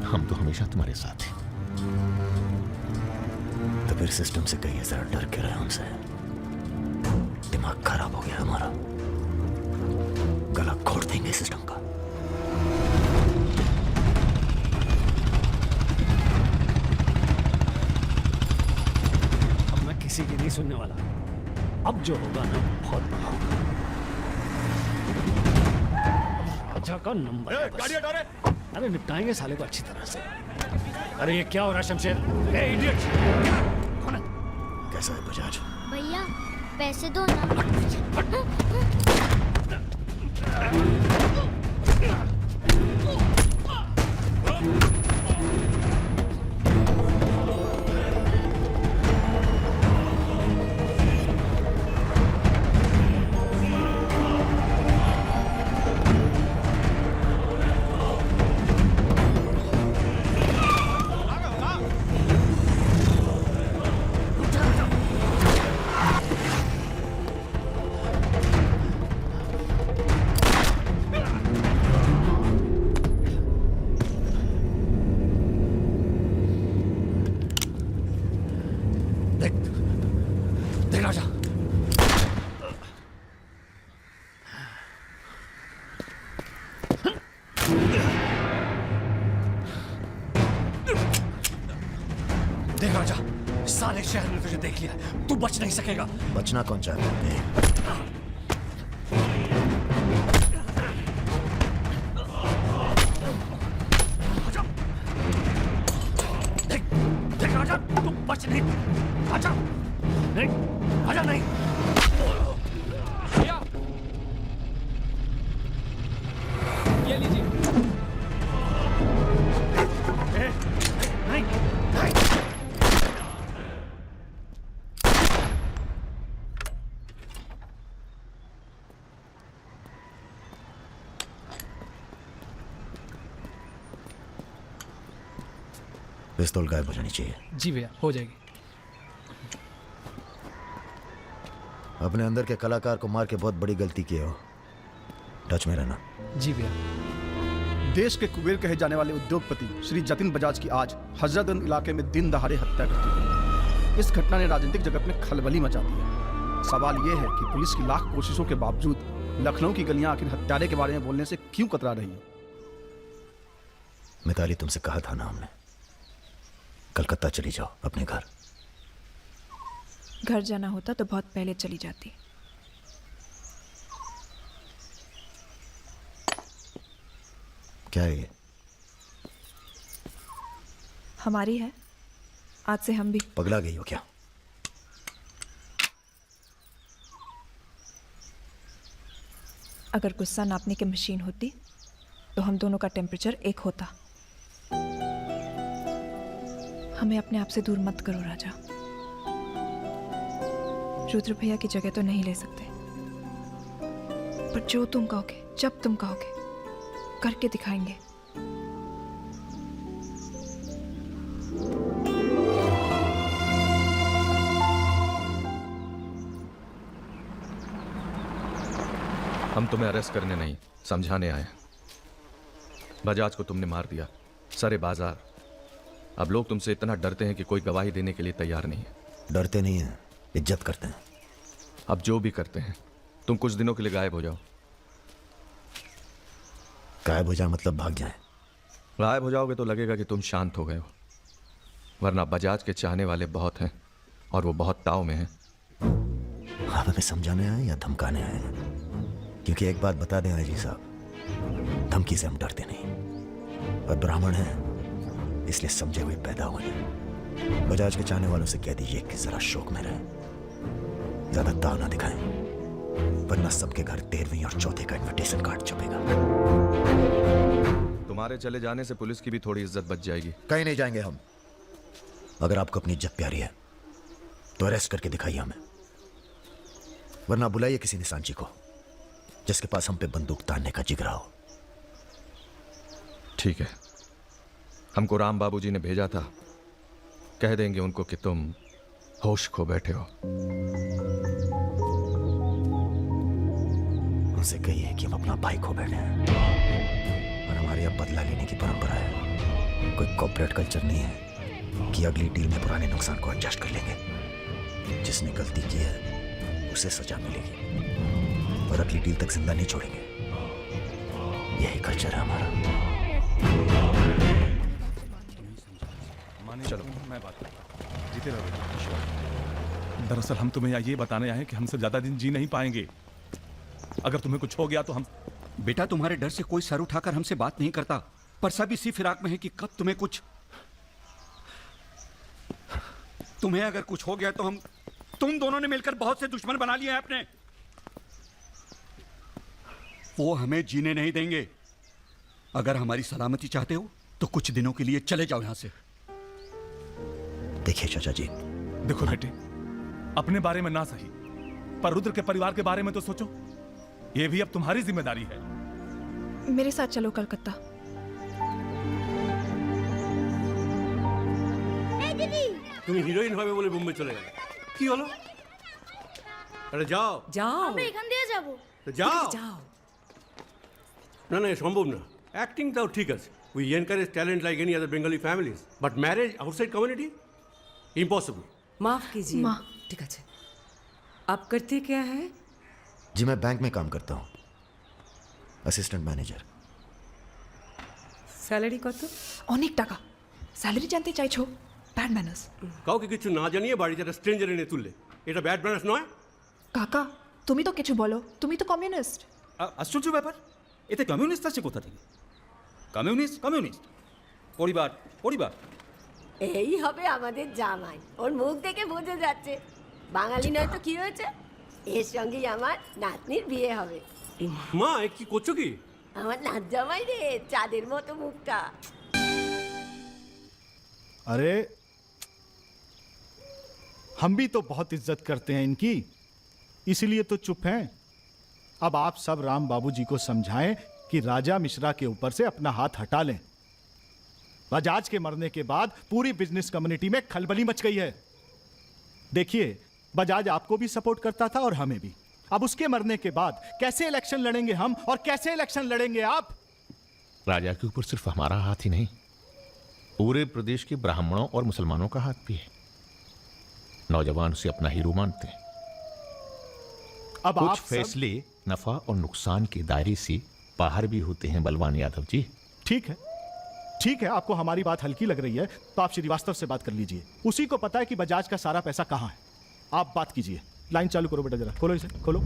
हम तो हमेशा तुम्हारे साथ हैं। तो फिर सिस्टम से कहिए जरा डर के रहे उनसे। दिमाग खराब हो गया हमारा, गला घोट देंगे सिस्टम का। अब मैं किसी की नहीं सुनने वाला। अब जो होगा ना बहुत बड़ा होगा। अच्छा का नंबर है बस। अरे निपटाएंगे साले को अच्छी तरह से। अरे ये क्या हो रहा है शमशेर? ए इडियट! कौन है? कैसा है बजाज? भैया पैसे दो ना। देख राजा, देख राजा, सारे शहर ने तुझे देख लिया, तू बच नहीं सकेगा। बचना कौन चाहता है? देख राजा, तू बच नहीं। आजा नहीं, आजा नहीं। ये लीजिए। नहीं, नहीं। पिस्तौल गायब हो जानी चाहिए। जी भैया, हो जाएगी। अपने अंदर के कलाकार को मार के बहुत बड़ी गलती की हो, टच में रहना। जी भैया। देश के कुबेर कहे जाने वाले उद्योगपति श्री जतिन बजाज की आज हजरतगंज इलाके में दिन दहाड़े हत्या कर दी गई। इस घटना ने राजनीतिक जगत में खलबली मचा दी है। सवाल यह है कि पुलिस की लाख कोशिशों के बावजूद लखनऊ की गलियां आखिर हत्यारे के बारे में बोलने से क्यों कतरा रही है? मिताली, तुमसे कहा था ना हमने, कलकत्ता चली जाओ अपने घर। घर जाना होता तो बहुत पहले चली जाती। क्या है ये? हमारी है, आज से हम भी। पगला गई हो क्या? अगर गुस्सा नापने की मशीन होती तो हम दोनों का टेम्परेचर एक होता। हमें अपने आप से दूर मत करो राजा। रुद्र भैया की जगह तो नहीं ले सकते, पर जो तुम कहोगे, जब तुम कहोगे, करके दिखाएंगे। हम तुम्हें अरेस्ट करने नहीं, समझाने आए। बजाज को तुमने मार दिया, सारे बाजार। अब लोग तुमसे इतना डरते हैं कि कोई गवाही देने के लिए तैयार नहीं है। डरते नहीं हैं, इज्जत करते हैं। अब जो भी करते हैं, तुम कुछ दिनों के लिए गायब हो जाओ। गायब हो जाए मतलब भाग जाए? गायब हो जाओगे तो लगेगा कि तुम शांत हो गए हो, वरना बजाज के चाहने वाले बहुत हैं और वो बहुत ताव में हैं। आप हमें समझाने आए या धमकाने आए हैं? क्योंकि एक बात बता दें अजी साहब, धमकी से हम डरते नहीं, और ब्राह्मण हैं इसलिए समझे हुए पैदा हुए हैं। बजाज के चाहने वालों से कह दीजिए कि जरा शौक में रहें, ज्यादा ताव ना दिखाएं, वरना सबके घर 13वीं और चौथे का इनविटेशन कार्ड छपेगा। तुम्हारे चले जाने से पुलिस की भी थोड़ी इज्जत बच जाएगी। कहीं नहीं जाएंगे हम। अगर आपको अपनी इज्जत प्यारी है तो अरेस्ट करके दिखाइए हमें, वरना बुलाइए किसी निशानची को जिसके पास हम पे बंदूक तानने का जिगरा हो। ठीक है, हमको राम बाबूजी ने भेजा था, कह देंगे उनको कि तुम होश खो बैठे हो। उनसे कहिए कि हम अपना भाई खो बैठे हैं, और हमारे अब बदला लेने की परंपरा है। कोई कॉर्पोरेट कल्चर नहीं है कि अगली डील में पुराने नुकसान को एडजस्ट कर लेंगे। जिसने गलती की है उसे सजा मिलेगी, और अगली डील तक जिंदा नहीं छोड़ेंगे। यही कल्चर है हमारा। चलो, मैं बात जीते रहो। दरअसल हम तुम्हें ये बताने आए हैं कि हमसे ज्यादा दिन जी नहीं पाएंगे। अगर तुम्हें कुछ हो गया तो हम। बेटा, तुम्हारे डर से कोई सर उठाकर हमसे बात नहीं करता, पर सब इसी फिराक में है कि कब तुम्हें कुछ। तुम्हें अगर कुछ हो गया तो तुम दोनों ने मिलकर बहुत से दुश्मन बना लिए हैं अपने। वो हमें जीने नहीं देंगे। अगर हमारी सलामती चाहते हो तो कुछ दिनों के लिए चले जाओ यहां से। देखिए चाचा जी, देखो बेटे, अपने बारे में ना सही, पर रुद्र के परिवार के बारे में तो सोचो। ये भी अब तुम्हारी जिम्मेदारी है। मेरे साथ चलो कलकत्ता। তুমি হিরোইন হবে বলে বোম্বে চলে গেলে, কি হলো? আরে যাও যাও, আমরা এখান দিয়ে যাব। তো যাও। যাও। না না, এ সম্ভব না। অ্যাক্টিং তাও ঠিক আছে, we encourage talent like any other Bengali families, but marriage outside community impossible. माफ कीजिए। ठीक है। आप करते क्या है? जी मैं बैंक में काम करता हूँ, असिस्टेंट मैनेजर। স্যালারি কত? অনেক টাকা। স্যালারি জানতে চাইছো? Bad manners. কাউকে কিছু না জানিয়ে বাড়িতে একটা স্ট্রেঞ্জার এনে তুললে এটা ব্যাড ম্যানার্স নয়? কাকা, তুমি তো কিছু বলো, তুমি তো কমিউনিস্ট। আশ্চর্য ব্যাপার, এতে কমিউনিস্ট আছে কোথা থেকে? কমিউনিস্ট কমিউনিস্ট, পরিবার পরিবার। এই হবে আমাদের জামাই, ওর মুখ দেখে বোঝা যাচ্ছে বাঙালি নয় তো কি হয়েছে। এর সঙ্গেই আমার নাতনির বিয়ে হবে। মা, এ কি করছো কি? আমার নাত জামাই রে, চাঁদের মতো মুখটা। अरे हम भी तो बहुत इज्जत करते हैं इनकी, इसीलिए तो चुप हैं। अब आप सब राम बाबूजी को समझाएं कि राजा मिश्रा के ऊपर से अपना हाथ हटा लें। बजाज के मरने के बाद पूरी बिजनेस कम्युनिटी में खलबली मच गई है। देखिए, बजाज आपको भी सपोर्ट करता था और हमें भी। अब उसके मरने के बाद कैसे इलेक्शन लड़ेंगे हम और कैसे इलेक्शन लड़ेंगे आप? राजा के ऊपर सिर्फ हमारा हाथ ही नहीं, पूरे प्रदेश के ब्राह्मणों और मुसलमानों का हाथ भी है। नौजवान उसे अपना हीरो मानते हैं। अब कुछ आप फैसले नफा और नुकसान के दायरे से बाहर भी होते हैं बलवान यादव जी। ठीक है, आपको हमारी बात हल्की लग रही है तो आप श्रीवास्तव से बात कर लीजिए। उसी को पता है कि बजाज का सारा पैसा कहां है। आप बात कीजिए। लाइन चालू करो बेटा, जरा खोलो इसे, खोलो।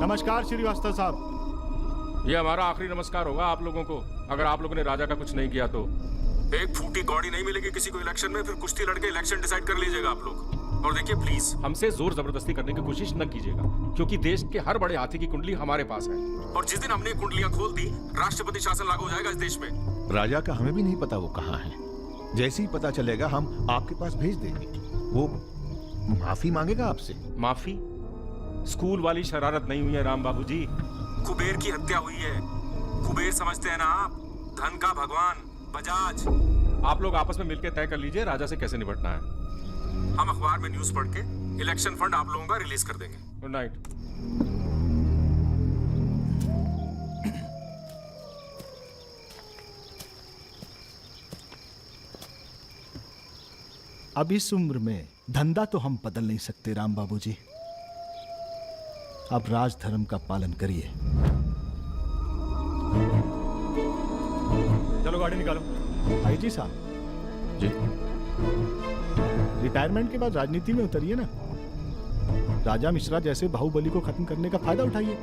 नमस्कार श्रीवास्तव साहब। ये हमारा आखिरी नमस्कार होगा आप लोगों को, अगर आप लोगों ने राजा का कुछ नहीं किया तो। एक फूटी कौड़ी नहीं मिलेगी किसी को इलेक्शन में, फिर कुश्ती लड़के इलेक्शन डिसाइड कर लीजिएगा आप लोग। और देखिए प्लीज हमसे जोर जबरदस्ती करने की कोशिश न कीजिएगा, क्योंकि देश के हर बड़े हाथी की कुंडली हमारे पास है, और जिस दिन हमने कुंडलियां खोल दी, राष्ट्रपति शासन लागू हो जाएगा इस देश में। राजा का हमें भी नहीं पता वो कहाँ है। जैसे ही पता चलेगा हम आपके पास भेज देंगे। वो माफी मांगेगा आपसे। माफी? स्कूल वाली शरारत नहीं हुई है राम बाबू जी, कुबेर की हत्या हुई है। कुबेर समझते हैं ना आप, धन का भगवान बजाज। आप लोग आपस में मिलकर तय कर लीजिए राजा से कैसे निपटना है। हम अखबार में न्यूज पढ़ के इलेक्शन फंड आप लोगों का रिलीज कर देंगे। Good night. अब इस उम्र में धंधा तो हम बदल नहीं सकते राम बाबू जी। अब राजधर्म का पालन करिए। चलो गाड़ी निकालो। आईजी साहब जी, रिटायरमेंट के बाद राजनीति में उतरिए ना। राजा मिश्रा जैसे बाहुबली को खत्म करने का फायदा उठाइए।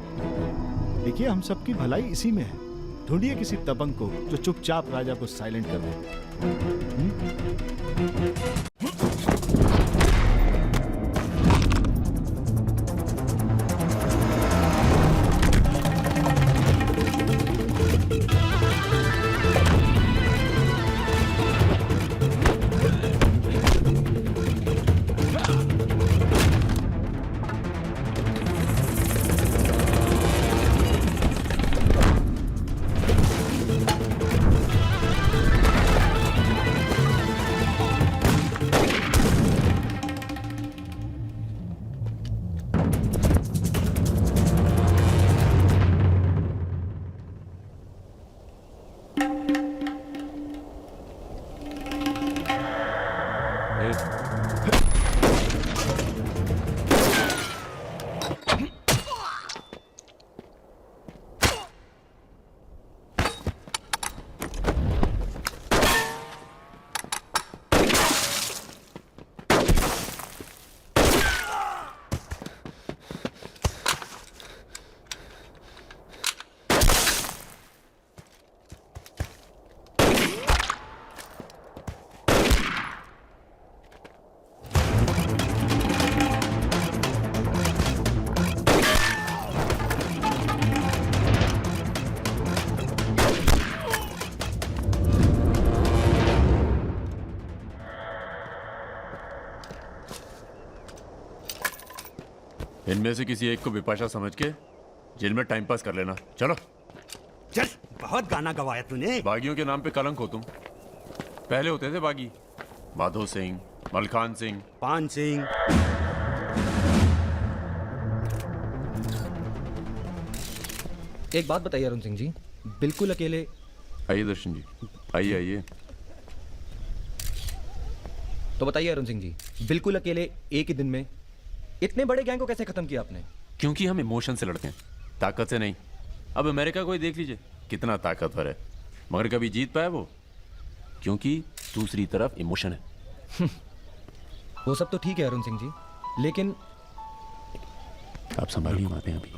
देखिए, हम सबकी भलाई इसी में है। ढूंढिए किसी दबंग को जो चुपचाप राजा को साइलेंट कर दे। इनमें से किसी एक को विपाशा समझ के जेल में टाइम पास कर लेना। चलो चल, बहुत गाना गवाया तूने। बागियों के नाम पे कलंक हो तुम। पहले होते थे बागी, माधो सिंह, मलखान सिंह, पान सिंह। एक बात बताइए अरुण सिंह जी, बिल्कुल अकेले। आइए दर्शन जी, आइए आइए। तो बताइए अरुण सिंह जी, बिल्कुल अकेले एक ही दिन में इतने बड़े गैंग को कैसे खत्म किया आपने? क्योंकि हम इमोशन से लड़ते हैं, ताकत से नहीं। अब अमेरिका को ही देख लीजिए, कितना ताकतवर है, मगर कभी जीत पाया वो? क्योंकि दूसरी तरफ इमोशन है। वो सब तो ठीक है अरुण सिंह जी, लेकिन आप संभालिए बातें अभी।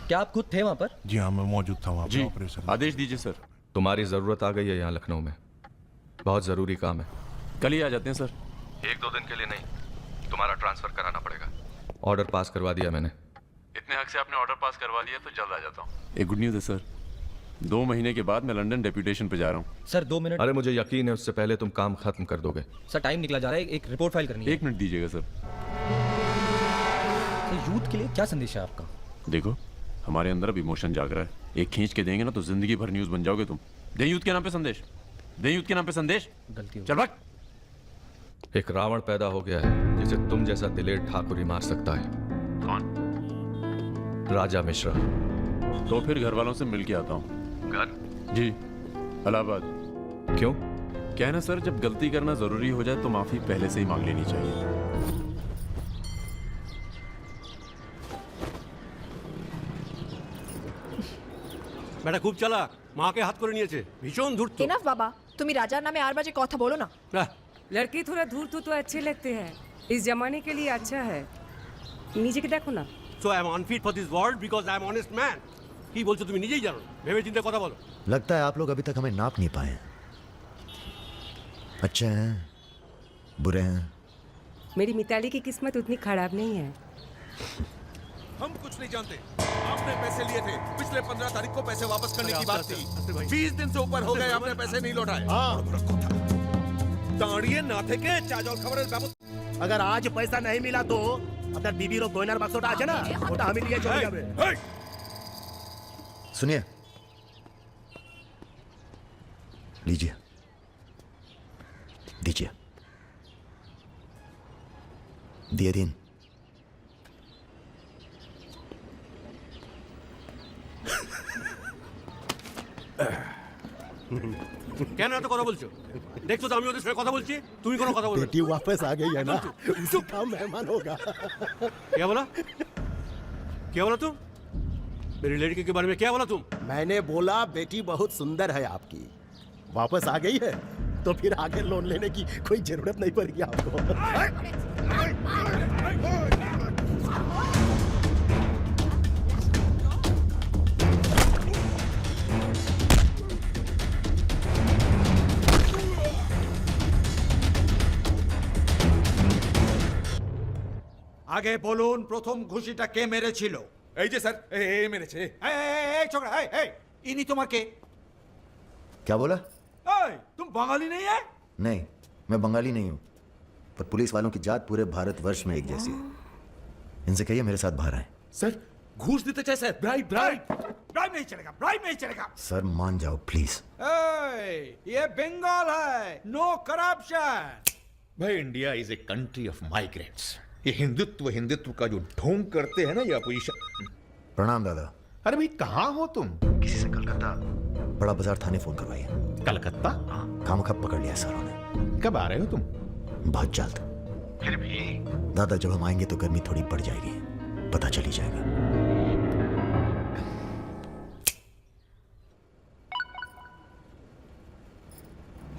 क्या आप खुद थे वहां पर? जी हाँ, मैं मौजूद था वहाँ जी, पे ऑपरेशन। आदेश दीजिए सर। तुम्हारी जरूरत आ गई है यहाँ लखनऊ में, बहुत जरूरी काम है। कल ही आ जाते हैं सर। 1-2 दिन के लिए नहीं, तुम्हारा ट्रांसफर कराना पड़ेगा। ऑर्डर पास करवा दिया मैंने। इतने हक से आपने ऑर्डर पास करवा दिया तो जल्द आ जाता हूँ। एक गुड न्यूज़ है सर, 2 महीने के बाद मैं लंदन डेप्यूटेशन पे जा रहा हूँ। Sir 2 minute. अरे मुझे यकीन है उससे पहले तुम काम खत्म कर दोगे। सर टाइम निकला जा रहा है, एक रिपोर्ट फाइल करनी है। 1 मिनट दीजिएगा सर। तो यूथ के लिए क्या संदेश है आपका? देखो, हमारे अंदर अब इमोशन जाग रहा है। एक खींच के देंगे ना तो जिंदगी भर न्यूज बन जाओगे तुम। दे युद्ध के नाम पे संदेश, दे युद्ध के नाम पे संदेश। गलती चल भाग। एक रावण पैदा हो गया है जिसे तुम जैसा दिलेर ठाकुर ही मार सकता है। कौन? राजा मिश्रा। तो फिर घर वालों से मिल के आता हूँ। घर? जी, इलाहाबाद। क्यों? क्या है ना सर, जब गलती करना जरूरी हो जाए तो माफी पहले से ही मांग लेनी चाहिए। বেটা খুব চালাক, মাকে হাত করে নিয়েছে, ভীষণ ধূর্ত। এনাফ বাবা, তুমি রাজার নামে আর বাজে কথা বলো না। लड़की थोड़ा धूर्त तो अच्छे लगते हैं, इस जमाने के लिए अच्छा है। नीचे के देखो ना। So I am unfit for this world because I am honest man. কি বলছো তুমি নিজেই জানো, ভেবে চিন্তে কথা বলো। लगता है आप लोग अभी तक हमें नाप नहीं पाए हैं। अच्छे हैं, बुरे हैं। मेरी मिताली की किस्मत उतनी खराब नहीं है। हम कुछ नहीं जानते। आपने पैसे लिए थे, पिछले 15 तारीख को पैसे वापस करने की बात थी। 20 दिन से ऊपर हो गए, आपने पैसे नहीं लौटाए। दाड़िये ना थे के चाचा खबर अगर आज पैसा नहीं मिला तो আপনার বিবিরও গয়নার বাক্সটা আছে না, ওটা আমি নিয়ে চলে যাবে। सुनिए, लीजिए, दीजिए, दिए दिन। কেন এত কথা বলছো? দেখছো তো আমি ওদের সাথে কথা বলছি, তুমি কোনো কথা বলছো? बेटी वापस आ गई है ना, उसी का मेहमान होगा। क्या बोला? क्या बोला तुम? मेरी लड़की के बारे में क्या बोला तुम? मैंने बोला बेटी बहुत सुंदर है आपकी, वापस आ गई है तो फिर आगे लोन लेने की कोई जरूरत नहीं पड़ेगी आपको। আগে বলুন প্রথম ঘুষিটা কে মেরেছিল? এই যে স্যার, এ মেরেছে। এই ছোকরা, এই ইনি তোমার কে? क्या बोला? तुम बंगाली नहीं है? नहीं, मैं बंगाली नहीं हूँ, पर पुलिस वालों की जात पूरे भारतवर्ष में एक जैसी है। इनसे कहिए मेरे साथ बाहर आए। सर घूस देते चाहे सर, ब्राइब ब्राइब ब्राइब नहीं चलेगा, ब्राइब नहीं चलेगा। सर मान जाओ प्लीज। ये बंगाल है, नो करप्शन। भाई India is a country of migrants. ये हिंदुत्व का जो ढोंग करते हैं ना ये अपोजिशन। प्रणाम दादा। अरे भाई कहाँ हो तुम? किसी से कलकत्ता बड़ा बाजार थाने फोन करवाइए। कलकत्ता? खामखा पकड़ लिया सरों ने। कब आ रहे हो तुम? बहुत जल्द। फिर भी दादा जब हम आएंगे तो गर्मी थोड़ी बढ़ जाएगी, पता चल ही जाएगा।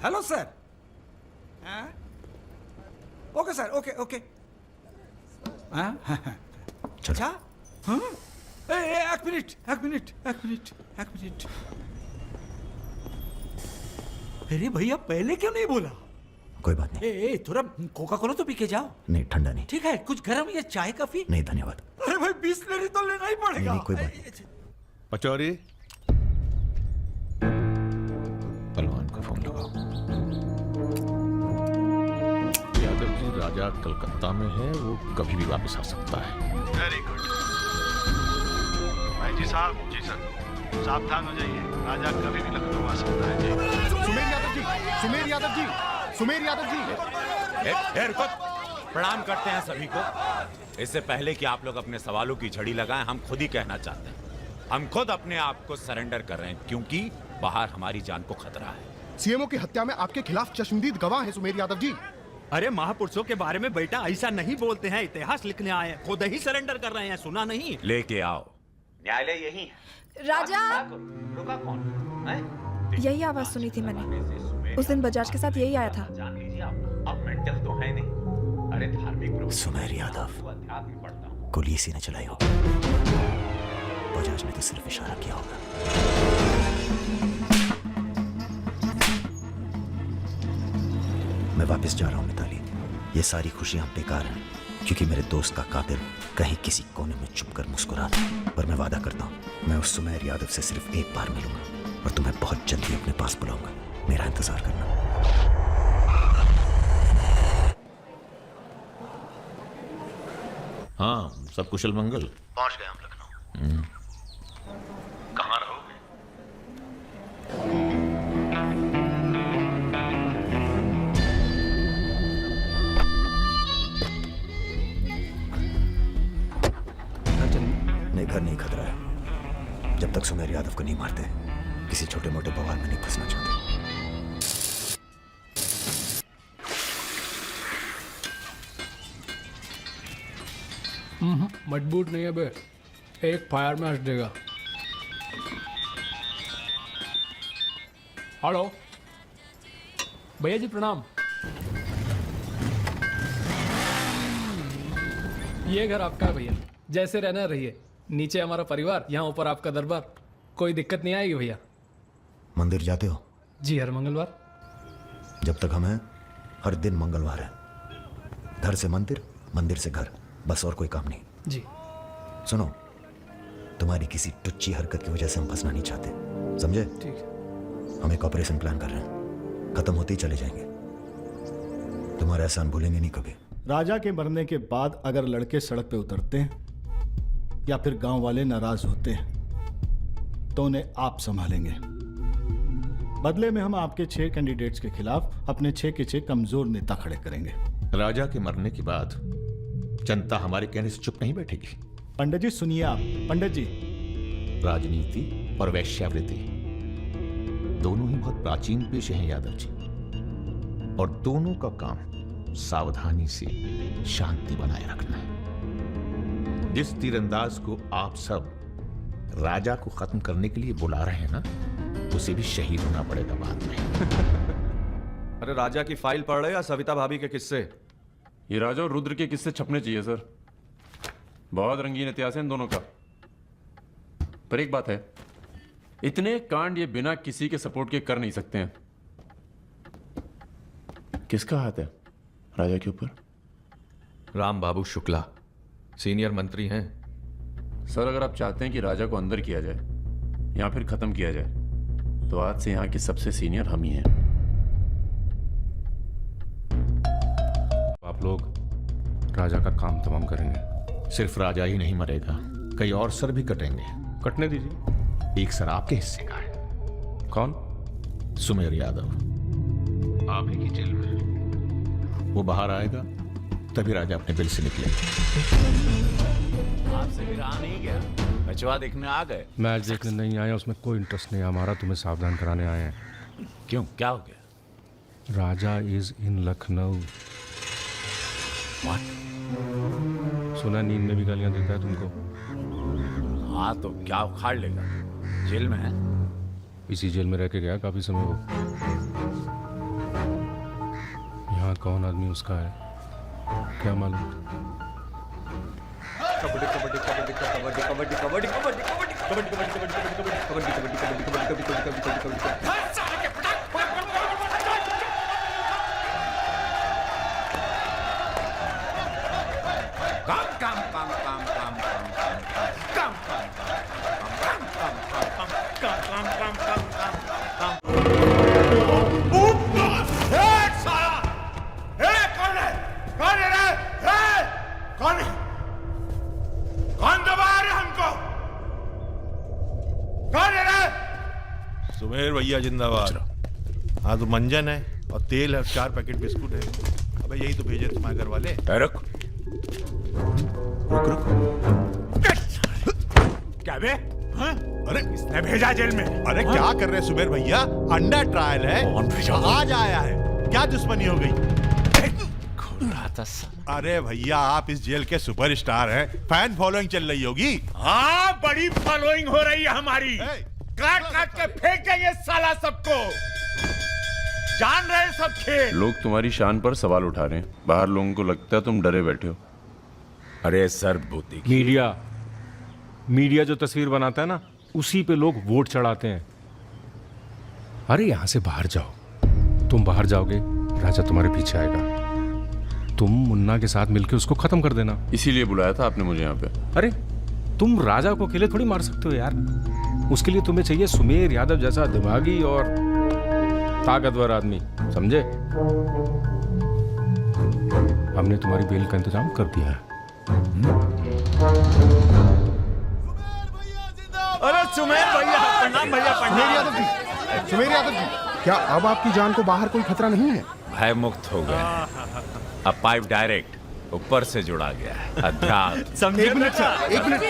Hello sir. Okay sir, okay okay. अच्छा हाँ, एक मिनट एक मिनट एक मिनट एक मिनट। अरे भैया पहले क्यों नहीं बोला? कोई बात नहीं। ए थोड़ा कोका कोला तो पी के जाओ। नहीं, ठंडा नहीं। ठीक है, कुछ गर्म या चाय कॉफी? नहीं धन्यवाद। अरे भाई 20 लीटर तो लेना ही पड़ेगा। नहीं, कोई बात नहीं। पचौरी पहलवान को फोन लगाओ। यादव जी राजा कलकत्ता में है, वो कभी भी वापस आ सकता है। वेरी गुड भाई जी साहब। जी सर, सावधान हो जाइए, राजा कभी भी लखनऊ आ सकता है। सुमेर यादव जी, सुमेर यादव जी, सुमेर यादव जी। प्रणाम करते हैं सभी को। इससे पहले कि आप लोग अपने सवालों की झड़ी लगाएं, हम खुद ही कहना चाहते हैं, हम खुद अपने आप को सरेंडर कर रहे हैं क्योंकि बाहर हमारी जान को खतरा है। सीएमओ की हत्या में आपके खिलाफ चश्मदीद गवाह है सुमेर यादव जी। अरे महापुरुषों के बारे में बेटा ऐसा नहीं बोलते हैं, इतिहास लिखने आए हैं, खुद ही सरेंडर कर रहे हैं, सुना नहीं? लेके आओ, न्यायालय यही है। राजा, रुका कौन? यही आवाज सुनी थी मैंने उस दिन बजाज के साथ, यही आया था। जान लीजिए आप मेंटल तो है नहीं। अरे धार्मिक सुमेर यादव गोली इसी ने चलाई होगी। बजाज ने तो सिर्फ इशारा किया होगा। मैं वापस जा रहा हूं मिताली। ये सारी खुशियां बेकार हैं क्योंकि मेरे दोस्त का कातिल कहीं किसी कोने में छुपकर मुस्कुरा था। पर मैं वादा करता हूं, मैं उस सुमेर यादव से सिर्फ एक बार मिलूंगा और तुम्हें बहुत जल्दी अपने पास बुलाऊंगा। मेरा इंतजार करना। हाँ, सब कुशल मंगल। पहुंच गए हम लखनऊ। मारते हैं, किसी छोटे मोटे बवाल में नहीं फंसना चाहते। मजबूत नहीं है बे, एक फायर में हंस देगा। हेलो भैया जी प्रणाम। ये घर आपका है भैया, जैसे रहना रहिए। नीचे हमारा परिवार, यहाँ ऊपर आपका दरबार। कोई दिक्कत नहीं आएगी भैया। मंदिर जाते हो? जी हर मंगलवार। जब तक हम हैं हर दिन मंगलवार है। घर से मंदिर, मंदिर से घर, बस और कोई काम नहीं। जी सुनो, तुम्हारी किसी टुच्ची हरकत की वजह से हम फंसना नहीं चाहते, समझे? ठीक है। हम एक ऑपरेशन प्लान कर रहे हैं, खत्म होते ही चले जाएंगे। तुम्हारा एहसान भूलेंगे नहीं कभी। राजा के मरने के बाद अगर लड़के सड़क पे उतरते हैं या फिर गांव वाले नाराज होते हैं तो उन्हें आप संभालेंगे। बदले में हम आपके 6 कैंडिडेट्स के खिलाफ अपने 6 के 6 कमजोर नेता खड़े करेंगे। राजा के मरने के बाद जनता हमारे कहने से चुप नहीं बैठेगी। पंडित जी सुनिए आप। पंडित जी, राजनीति और वैश्यावृत्ति दोनों ही बहुत प्राचीन पेशे हैं यादव जी, और दोनों का काम सावधानी से शांति बनाए रखना है। जिस तीरंदाज को आप सब राजा को खत्म करने के लिए बुला रहे हैं ना, उसे भी शहीद होना पड़ेगा बाद में। अरे राजा की फाइल पढ़ रहे या सविता भाभी के किस्से? ये राजा और रुद्र के किस्से छपने चाहिए सर। बहुत रंगीन इतिहास है इन दोनों का। पर एक बात है, इतने कांड ये बिना किसी के सपोर्ट के कर नहीं सकते हैं। किसका हाथ है राजा के ऊपर? राम बाबू शुक्ला सीनियर मंत्री हैं। सर अगर आप चाहते हैं कि राजा को अंदर किया जाए या फिर खत्म किया जाए, तो आज से यहाँ के सबसे सीनियर हम ही हैं। आप लोग राजा का काम तमाम करेंगे। सिर्फ राजा ही नहीं मरेगा, कई और सर भी कटेंगे। कटने दीजिए। एक सर आपके हिस्से का है। कौन? सुमेर यादव आप ही की जेल में। वो बाहर आएगा तभी राजा अपने बिल से निकलेगा। आपसे भी रहा नहीं गया, बचवा देखने आ गए। मैच देखने नहीं आए, उसमें कोई इंटरेस्ट नहीं है हमारा। तुम्हें सावधान कराने आए हैं। क्यों, क्या हो गया? राजा इज इन लखनऊ। सुना नींद में भी गालियां देता है तुमको। हाँ तो क्या उखाड़ लेगा? जेल में है। इसी जेल में रह के गया काफी समय वो। यहाँ कौन आदमी उसका है क्या मालूम? कबड्डी कबड्डी कबड्डी कबड्डी कबड्डी कबड्डी कबड्डी कबड्डी कबड्डी कबड्डी कबड्डी कबड्डी कबड्डी कबड्डी कबड्डी कबड्डी कबड्डी कबड्डी सुमेर भैया जिंदाबाद। हाँ तो मंजन है और तेल है, 4 पैकेट बिस्कुट है। अबे यही तो भेजे तुम्हारे घर वाले। रुक रुक रुक। क्या बे? अरे किसने भेजा जेल में? अरे क्या कर रहे हैं सुमेर भैया? अंडर ट्रायल है। कौन भेजा? आज आया है। क्या दुश्मनी हो गई? अरे भैया आप इस जेल के सुपरस्टार हैं, फैन फॉलोइंग चल रही होगी। हाँ बड़ी फॉलोइंग हो रही है हमारी। काट काट के फेंक देंगे साला सबको। जान रहे सब खेल। लोग तुम्हारी शान पर सवाल उठा रहे हैं। बाहर लोगों को लगता है तुम डरे बैठे हो। अरे सर बुद्धि मीडिया जो तस्वीर बनाता है ना, उसी पे लोग वोट चढ़ाते हैं। अरे यहां से बाहर जाओ। तुम बाहर जाओगे, राजा तुम्हारे पीछे आएगा। तुम मुन्ना के साथ मिलकर उसको खत्म कर देना। इसीलिए बुलाया था आपने मुझे यहाँ पे। अरे तुम राजा को अकेले थोड़ी मार सकते हो यार। उसके लिए तुम्हें चाहिए सुमेर यादव जैसा दिमागी और ताकतवर आदमी, समझे? हमने तुम्हारी बेल का इंतजाम कर दिया है। अरे सुमेर भैया प्रणाम। भैया प्रणाम। सुमेर यादव जी, क्या अब आपकी जान को बाहर कोई खतरा नहीं है? भय मुक्त हो गए। अब पाइप डायरेक्ट ऊपर से जुड़ा गया है अध्यात्म। एक मिनट सर, एक मिनट।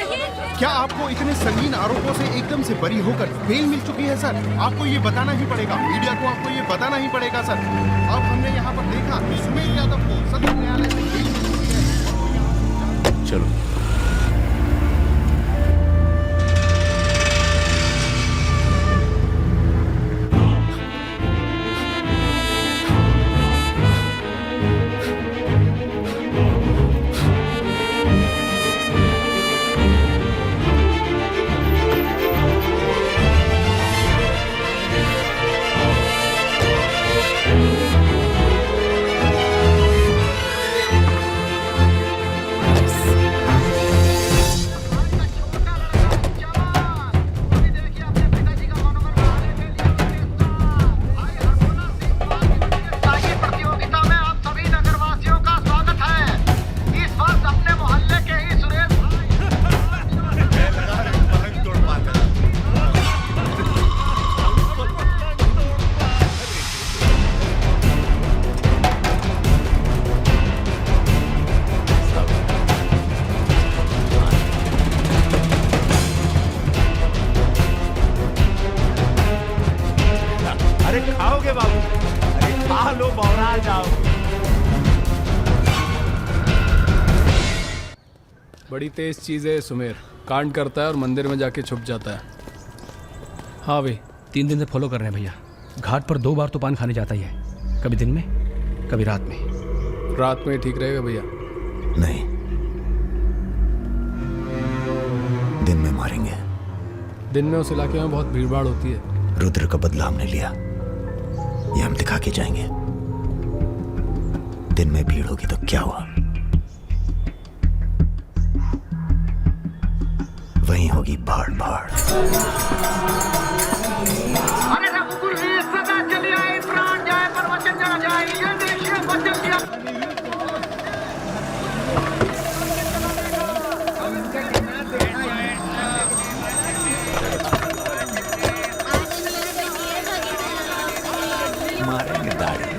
क्या आपको इतने संगीन आरोपों से एकदम से बरी होकर बेल मिल चुकी है सर? आपको ये बताना ही पड़ेगा, मीडिया को आपको ये बताना ही पड़ेगा सर। अब हमने यहाँ पर देखा कि सुमेर यादव को सदर न्यायालय से बेल मिल चुकी है। चलो बड़ी तेज चीज़ है सुमेर, कांड करता है और मंदिर में जाके छुप जाता है। हाँ भाई, 3 दिन से फॉलो कर रहे हैं भैया। घाट पर 2 बार तो पान खाने जाता ही है, कभी दिन में कभी रात में। रात में ठीक रहेगा भैया? नहीं, दिन में मारेंगे। दिन में उस इलाके में बहुत भीड़ भाड़ होती है। रुद्र का बदला हमने लिया, ये हम दिखा के जाएंगे। दिन में भीड़ होगी तो क्या हुआ, वहीं होगी भाड़ भाड़। अरे रघुकुल वीर सदा चली आई, प्राण जाए पर वचन न जाए, ये देखिए वचन दिया। मारेंगे दाढ़ी।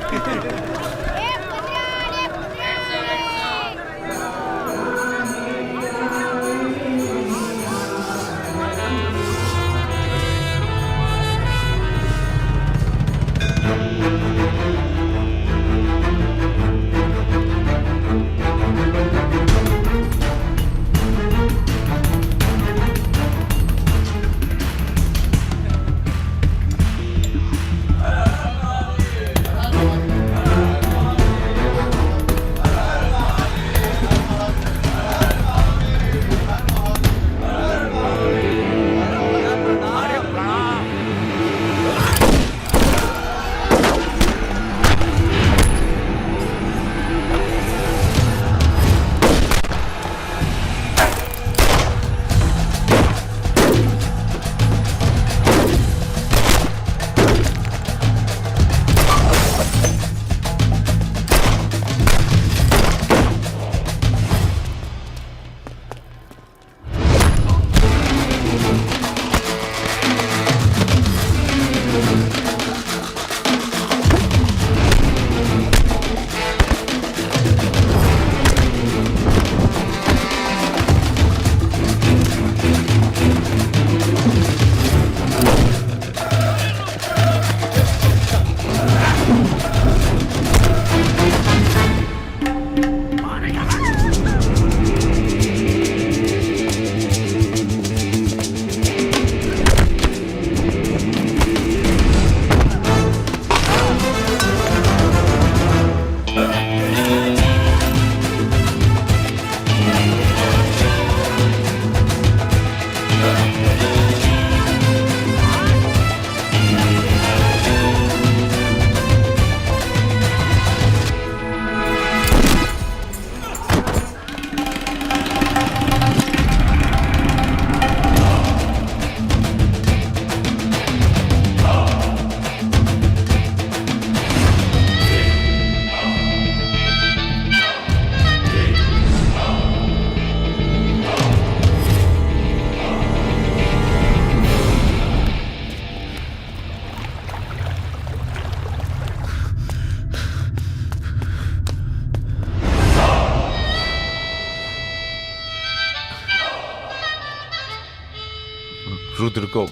रुद्र को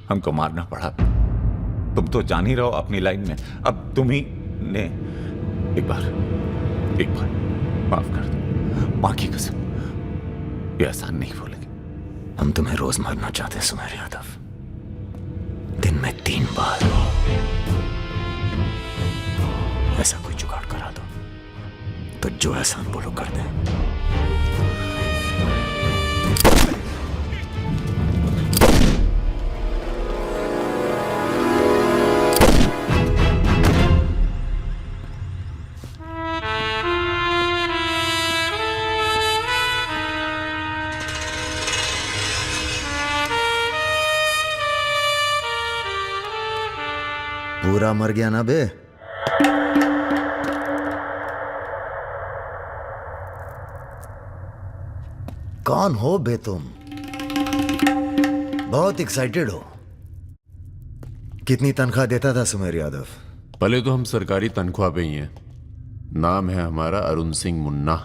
हमको मारना पड़ा। तुम तो जान ही रहो अपनी लाइन में। अब तुम ही ने एक बार माफ कर दो, मां की कसम, ये आसान नहीं भूलेंगे। हम तुम्हें रोज मारना चाहते हैं सुमेर यादव, दिन में 3 बार। ऐसा कोई जुगाड़ करा दो तो जो एहसान बोलो कर दें। पूरा मर गया ना बे? कौन हो बे तुम? बहुत एक्साइटेड हो। कितनी तनख्वाह देता था सुमेर यादव? पहले तो हम सरकारी तनख्वाह पे ही हैं। नाम है हमारा अरुण सिंह मुन्ना।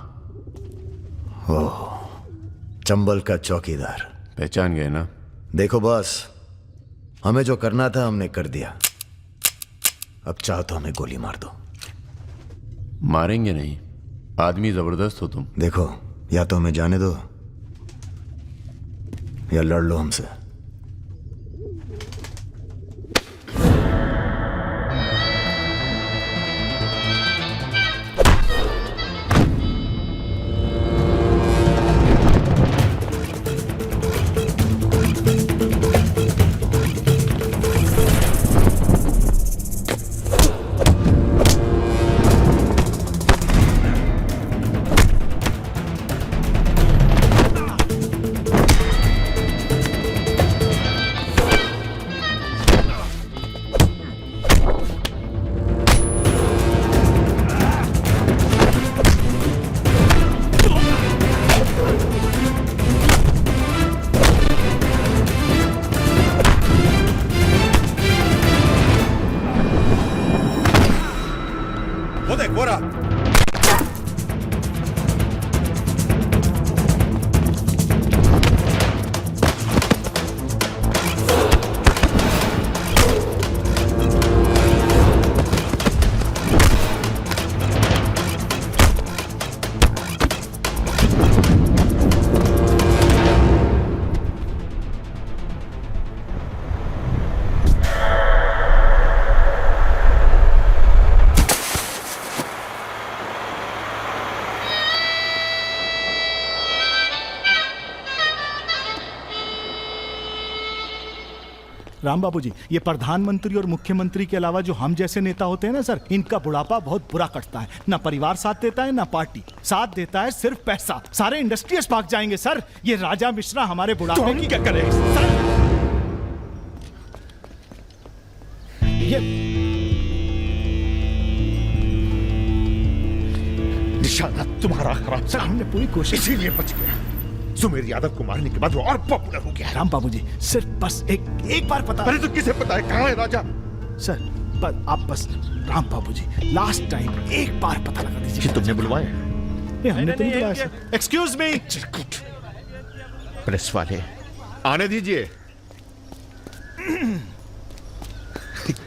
ओह, चंबल का चौकीदार। पहचान गए ना? देखो बॉस, हमें जो करना था हमने कर दिया। अब चाहो तो हमें गोली मार दो। मारेंगे नहीं, आदमी जबरदस्त हो तुम। देखो, या तो हमें जाने दो या लड़ लो हमसे। राम बाबू जी, ये प्रधानमंत्री और मुख्यमंत्री के अलावा जो हम जैसे नेता होते हैं ना सर, इनका बुढ़ापा बहुत बुरा कटता है। ना परिवार साथ देता है, ना पार्टी साथ देता है, सिर्फ पैसा। सारे इंडस्ट्रीज भाग जाएंगे सर। ये राजा मिश्रा हमारे बुढ़ापे की क्या करे सर? ये निशाना तुम्हारा खराब सर, हमने पूरी कोशिश, इसीलिए बच गया। सुमेर यादव को मारने के बाद वो और पॉपुलर हो गया। राम बाबू जी, सिर्फ बस एक बार पता। पहले तो किसे पता है कहाँ है राजा? सर आप बस, राम बाबू जी, लास्ट टाइम एक बार पता लगा दीजिए। तुमने बुलवाया? हमने तो नहीं बुलाया सर। Excuse me. प्रेस वाले आने दीजिए।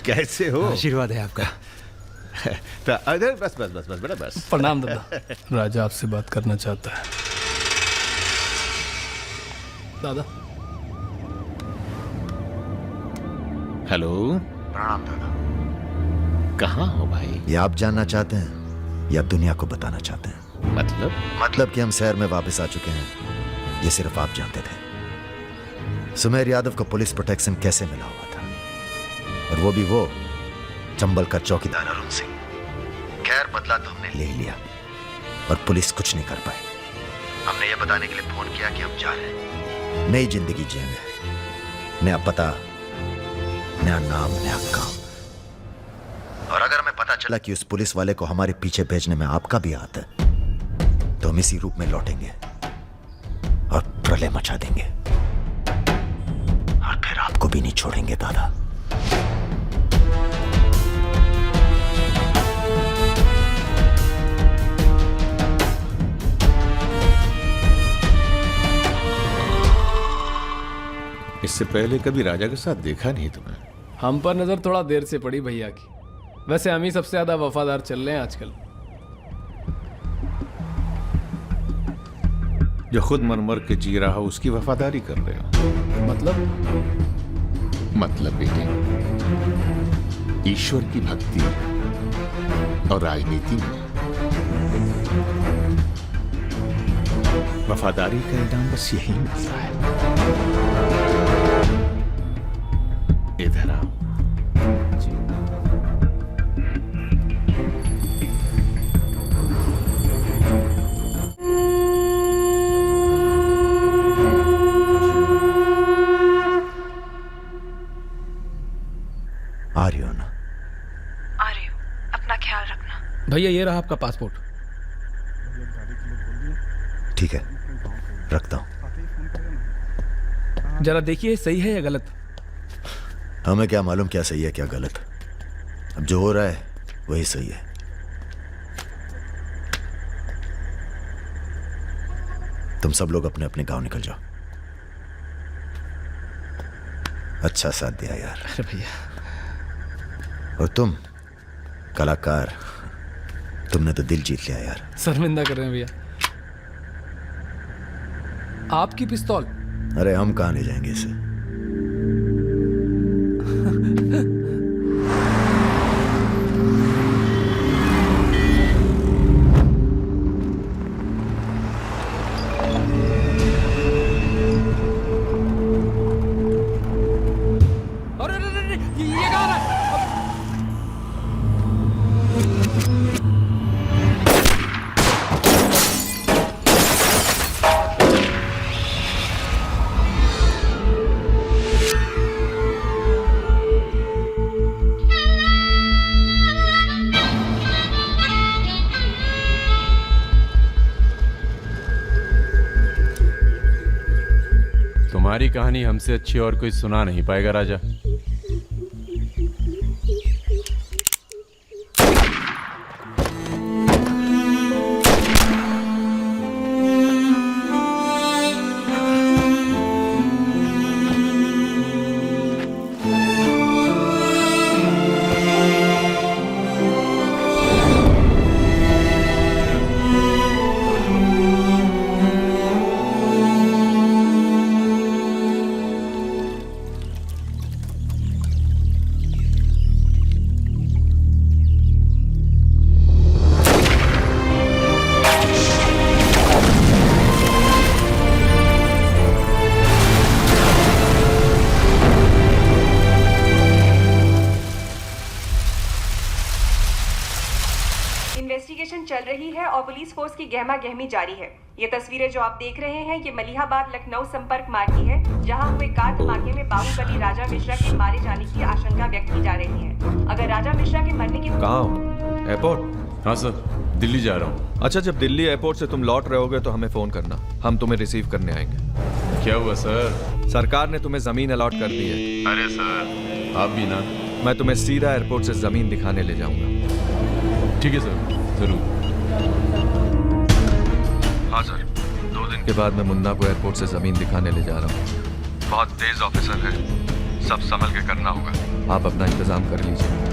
कैसे हो? आशीर्वाद है आपका। अरे बस बस बस बस बेटा बस। प्रणाम दादा। राजा आपसे बात करना चाहता है। दादा। हेलो। प्रणाम दादा। कहाँ हो भाई? ये आप जानना चाहते हैं या दुनिया को बताना चाहते हैं? मतलब कि हम शहर में वापस आ चुके हैं, ये सिर्फ आप जानते थे। सुमेर यादव को पुलिस प्रोटेक्शन कैसे मिला हुआ था, और वो भी वो चंबल का चौकीदार अरुण सिंह। खैर, बदला तो हमने ले लिया और पुलिस कुछ नहीं कर पाई। हमने ये बताने के लिए फोन किया कि हम जा रहे हैं, नई जिंदगी जिएंगे, नया पता, नया नाम, नया काम। और अगर हमें पता चला कि उस पुलिस वाले को हमारे पीछे भेजने में आपका भी हाथ है, तो हम इसी रूप में लौटेंगे और प्रलय मचा देंगे, और फिर आपको भी नहीं छोड़ेंगे दादा। इस इससे पहले कभी राजा के साथ देखा नहीं तुम्हें। हम पर नजर थोड़ा देर से पड़ी भैया की। वैसे हम ही सबसे ज्यादा वफादार चल रहे हैं आजकल। जो खुद मनमर के जी रहा हो उसकी वफादारी कर रहे हो। मतलब बेटे, ईश्वर की भक्ति और राजनीति में वफादारी का इनाम बस यही मिलता है। इधर आओ। आ रही हो ना? आ रही हूँ, अपना ख्याल रखना। भैया ये रहा आपका पासपोर्ट। ठीक है, रखता हूं। जरा देखिए सही है या गलत। हमें क्या मालूम क्या सही है क्या गलत। अब जो हो रहा है वही सही है। तुम सब लोग अपने अपने गांव निकल जाओ। अच्छा साथ दिया यार। अरे भैया। और तुम कलाकार, तुमने तो दिल जीत लिया यार। शर्मिंदा कर रहे हैं भैया। आपकी पिस्तौल। अरे हम कहां ले जाएंगे इसे। ये कहाँ है? तुम्हारी कहानी हमसे अच्छी और कोई सुना नहीं पाएगा राजा। इन्वेस्टिगेशन चल रही है और पुलिस फोर्स की गहमा गहमी जारी है। ये तस्वीरें जो आप देख रहे हैं ये मलिहाबाद लखनऊ संपर्क मार्ग की है, जहां हुए कार धमाके में बाहुबली राजा मिश्रा के मारे जाने की आशंका व्यक्त की जा रही है। अगर राजा मिश्रा के मरने की कहाँ हो? एयरपोर्ट? हाँ सर, दिल्ली जा रहा हूँ। अच्छा, जब दिल्ली एयरपोर्ट से तुम लौट रहे होगे तो हमें फोन करना, हम तुम्हें रिसीव करने आएंगे। क्या हुआ सर? सरकार ने तुम्हें जमीन अलॉट कर दी है। अरे सर, आप भी ना। मैं तुम्हें सीधा एयरपोर्ट से जमीन दिखाने ले जाऊंगा। ठीक है सर, जरूर। हाँ सर, 2 दिन के बाद मैं मुन्ना को एयरपोर्ट से जमीन दिखाने ले जा रहा हूँ। बहुत तेज ऑफिसर है, सब संभल के करना होगा। आप अपना इंतजाम कर लीजिए।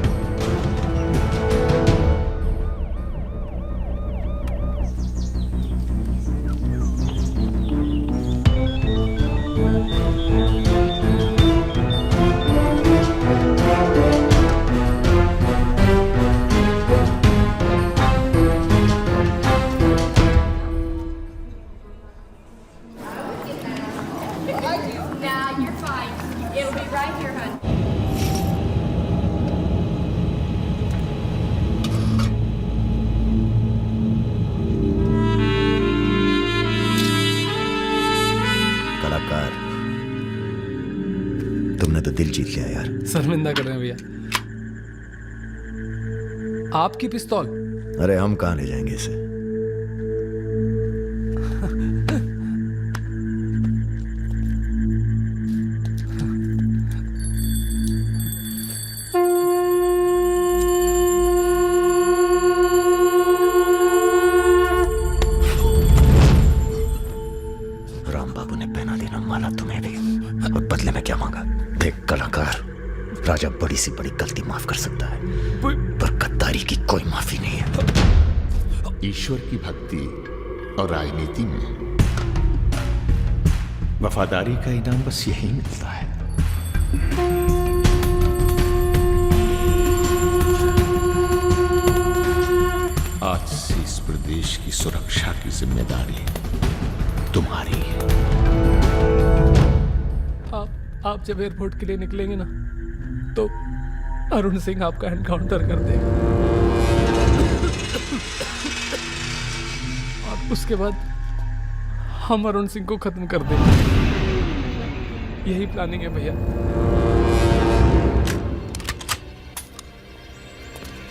कलाकार, तुमने तो दिल जीत लिया यार। शर्मिंदा कर रहे हैं भैया। आपकी पिस्तौल। अरे हम कहां ले जाएंगे इसे। राम बाबू ने पहना देना माला तुम्हें भी, और बदले में क्या मांगा? राजा बड़ी सी बड़ी गलती माफ कर सकता है, पर गद्दारी की कोई माफी नहीं है। ईश्वर की भक्ति और राजनीति में वफादारी का इनाम बस यही मिलता है। आज से इस प्रदेश की सुरक्षा की जिम्मेदारी तुम्हारी है। आप जब एयरपोर्ट के लिए निकलेंगे ना, तो अरुण सिंह आपका एनकाउंटर कर देगा और उसके बाद हम अरुण सिंह को खत्म कर देंगे। यही प्लानिंग है भैया।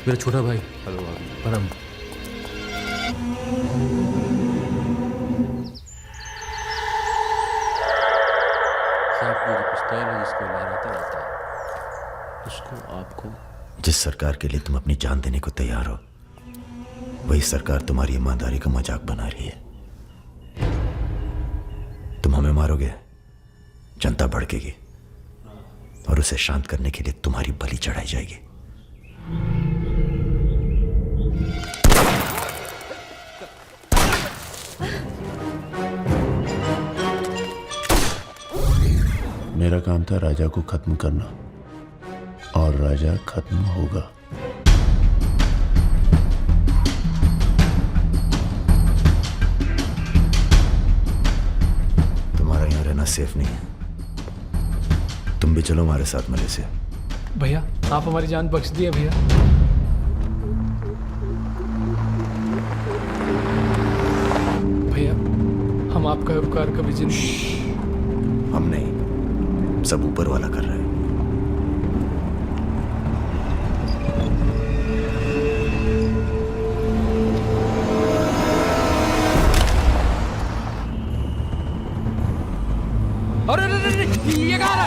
मेरा छोटा भाई। हेलो परम। साहब, मेरी पिस्तौल है जिसको लहराता रहता है, उसको आपको। जिस सरकार के लिए तुम अपनी जान देने को तैयार हो, वही सरकार तुम्हारी ईमानदारी का मजाक बना रही है। तुम हमें मारोगे, जनता भड़केगी और उसे शांत करने के लिए तुम्हारी बलि चढ़ाई जाएगी। मेरा काम था राजा को खत्म करना, और राजा खत्म होगा। तुम्हारा यहां रहना सेफ नहीं है। तुम भी चलो हमारे साथ मलेशिया। भैया आप हमारी जान बख्श दिए भैया। भैया हम आपका उपकार कभी जिंदगी। हम नहीं, सब ऊपर वाला कर रहा है। अरे ये कहाँ है?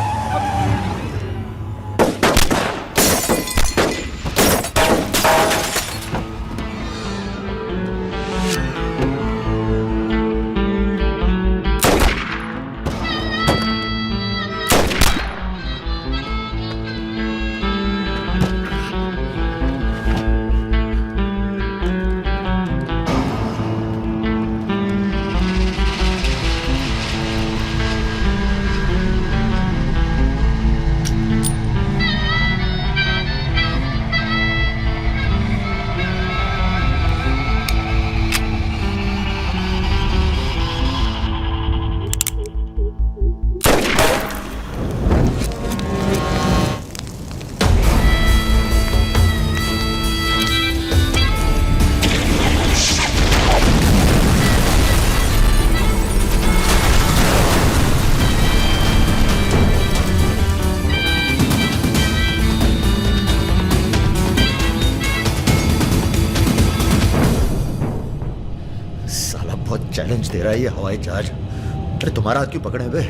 चैलेंज दे रहा है ये हवाई जहाज। अरे तुम्हारा हाथ क्यों पकड़े हुए?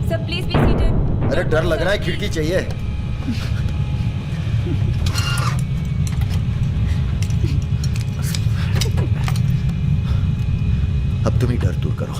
Sir please be seated. अरे डर लग रहा है, खिड़की चाहिए। अब तुम ही डर दूर करो।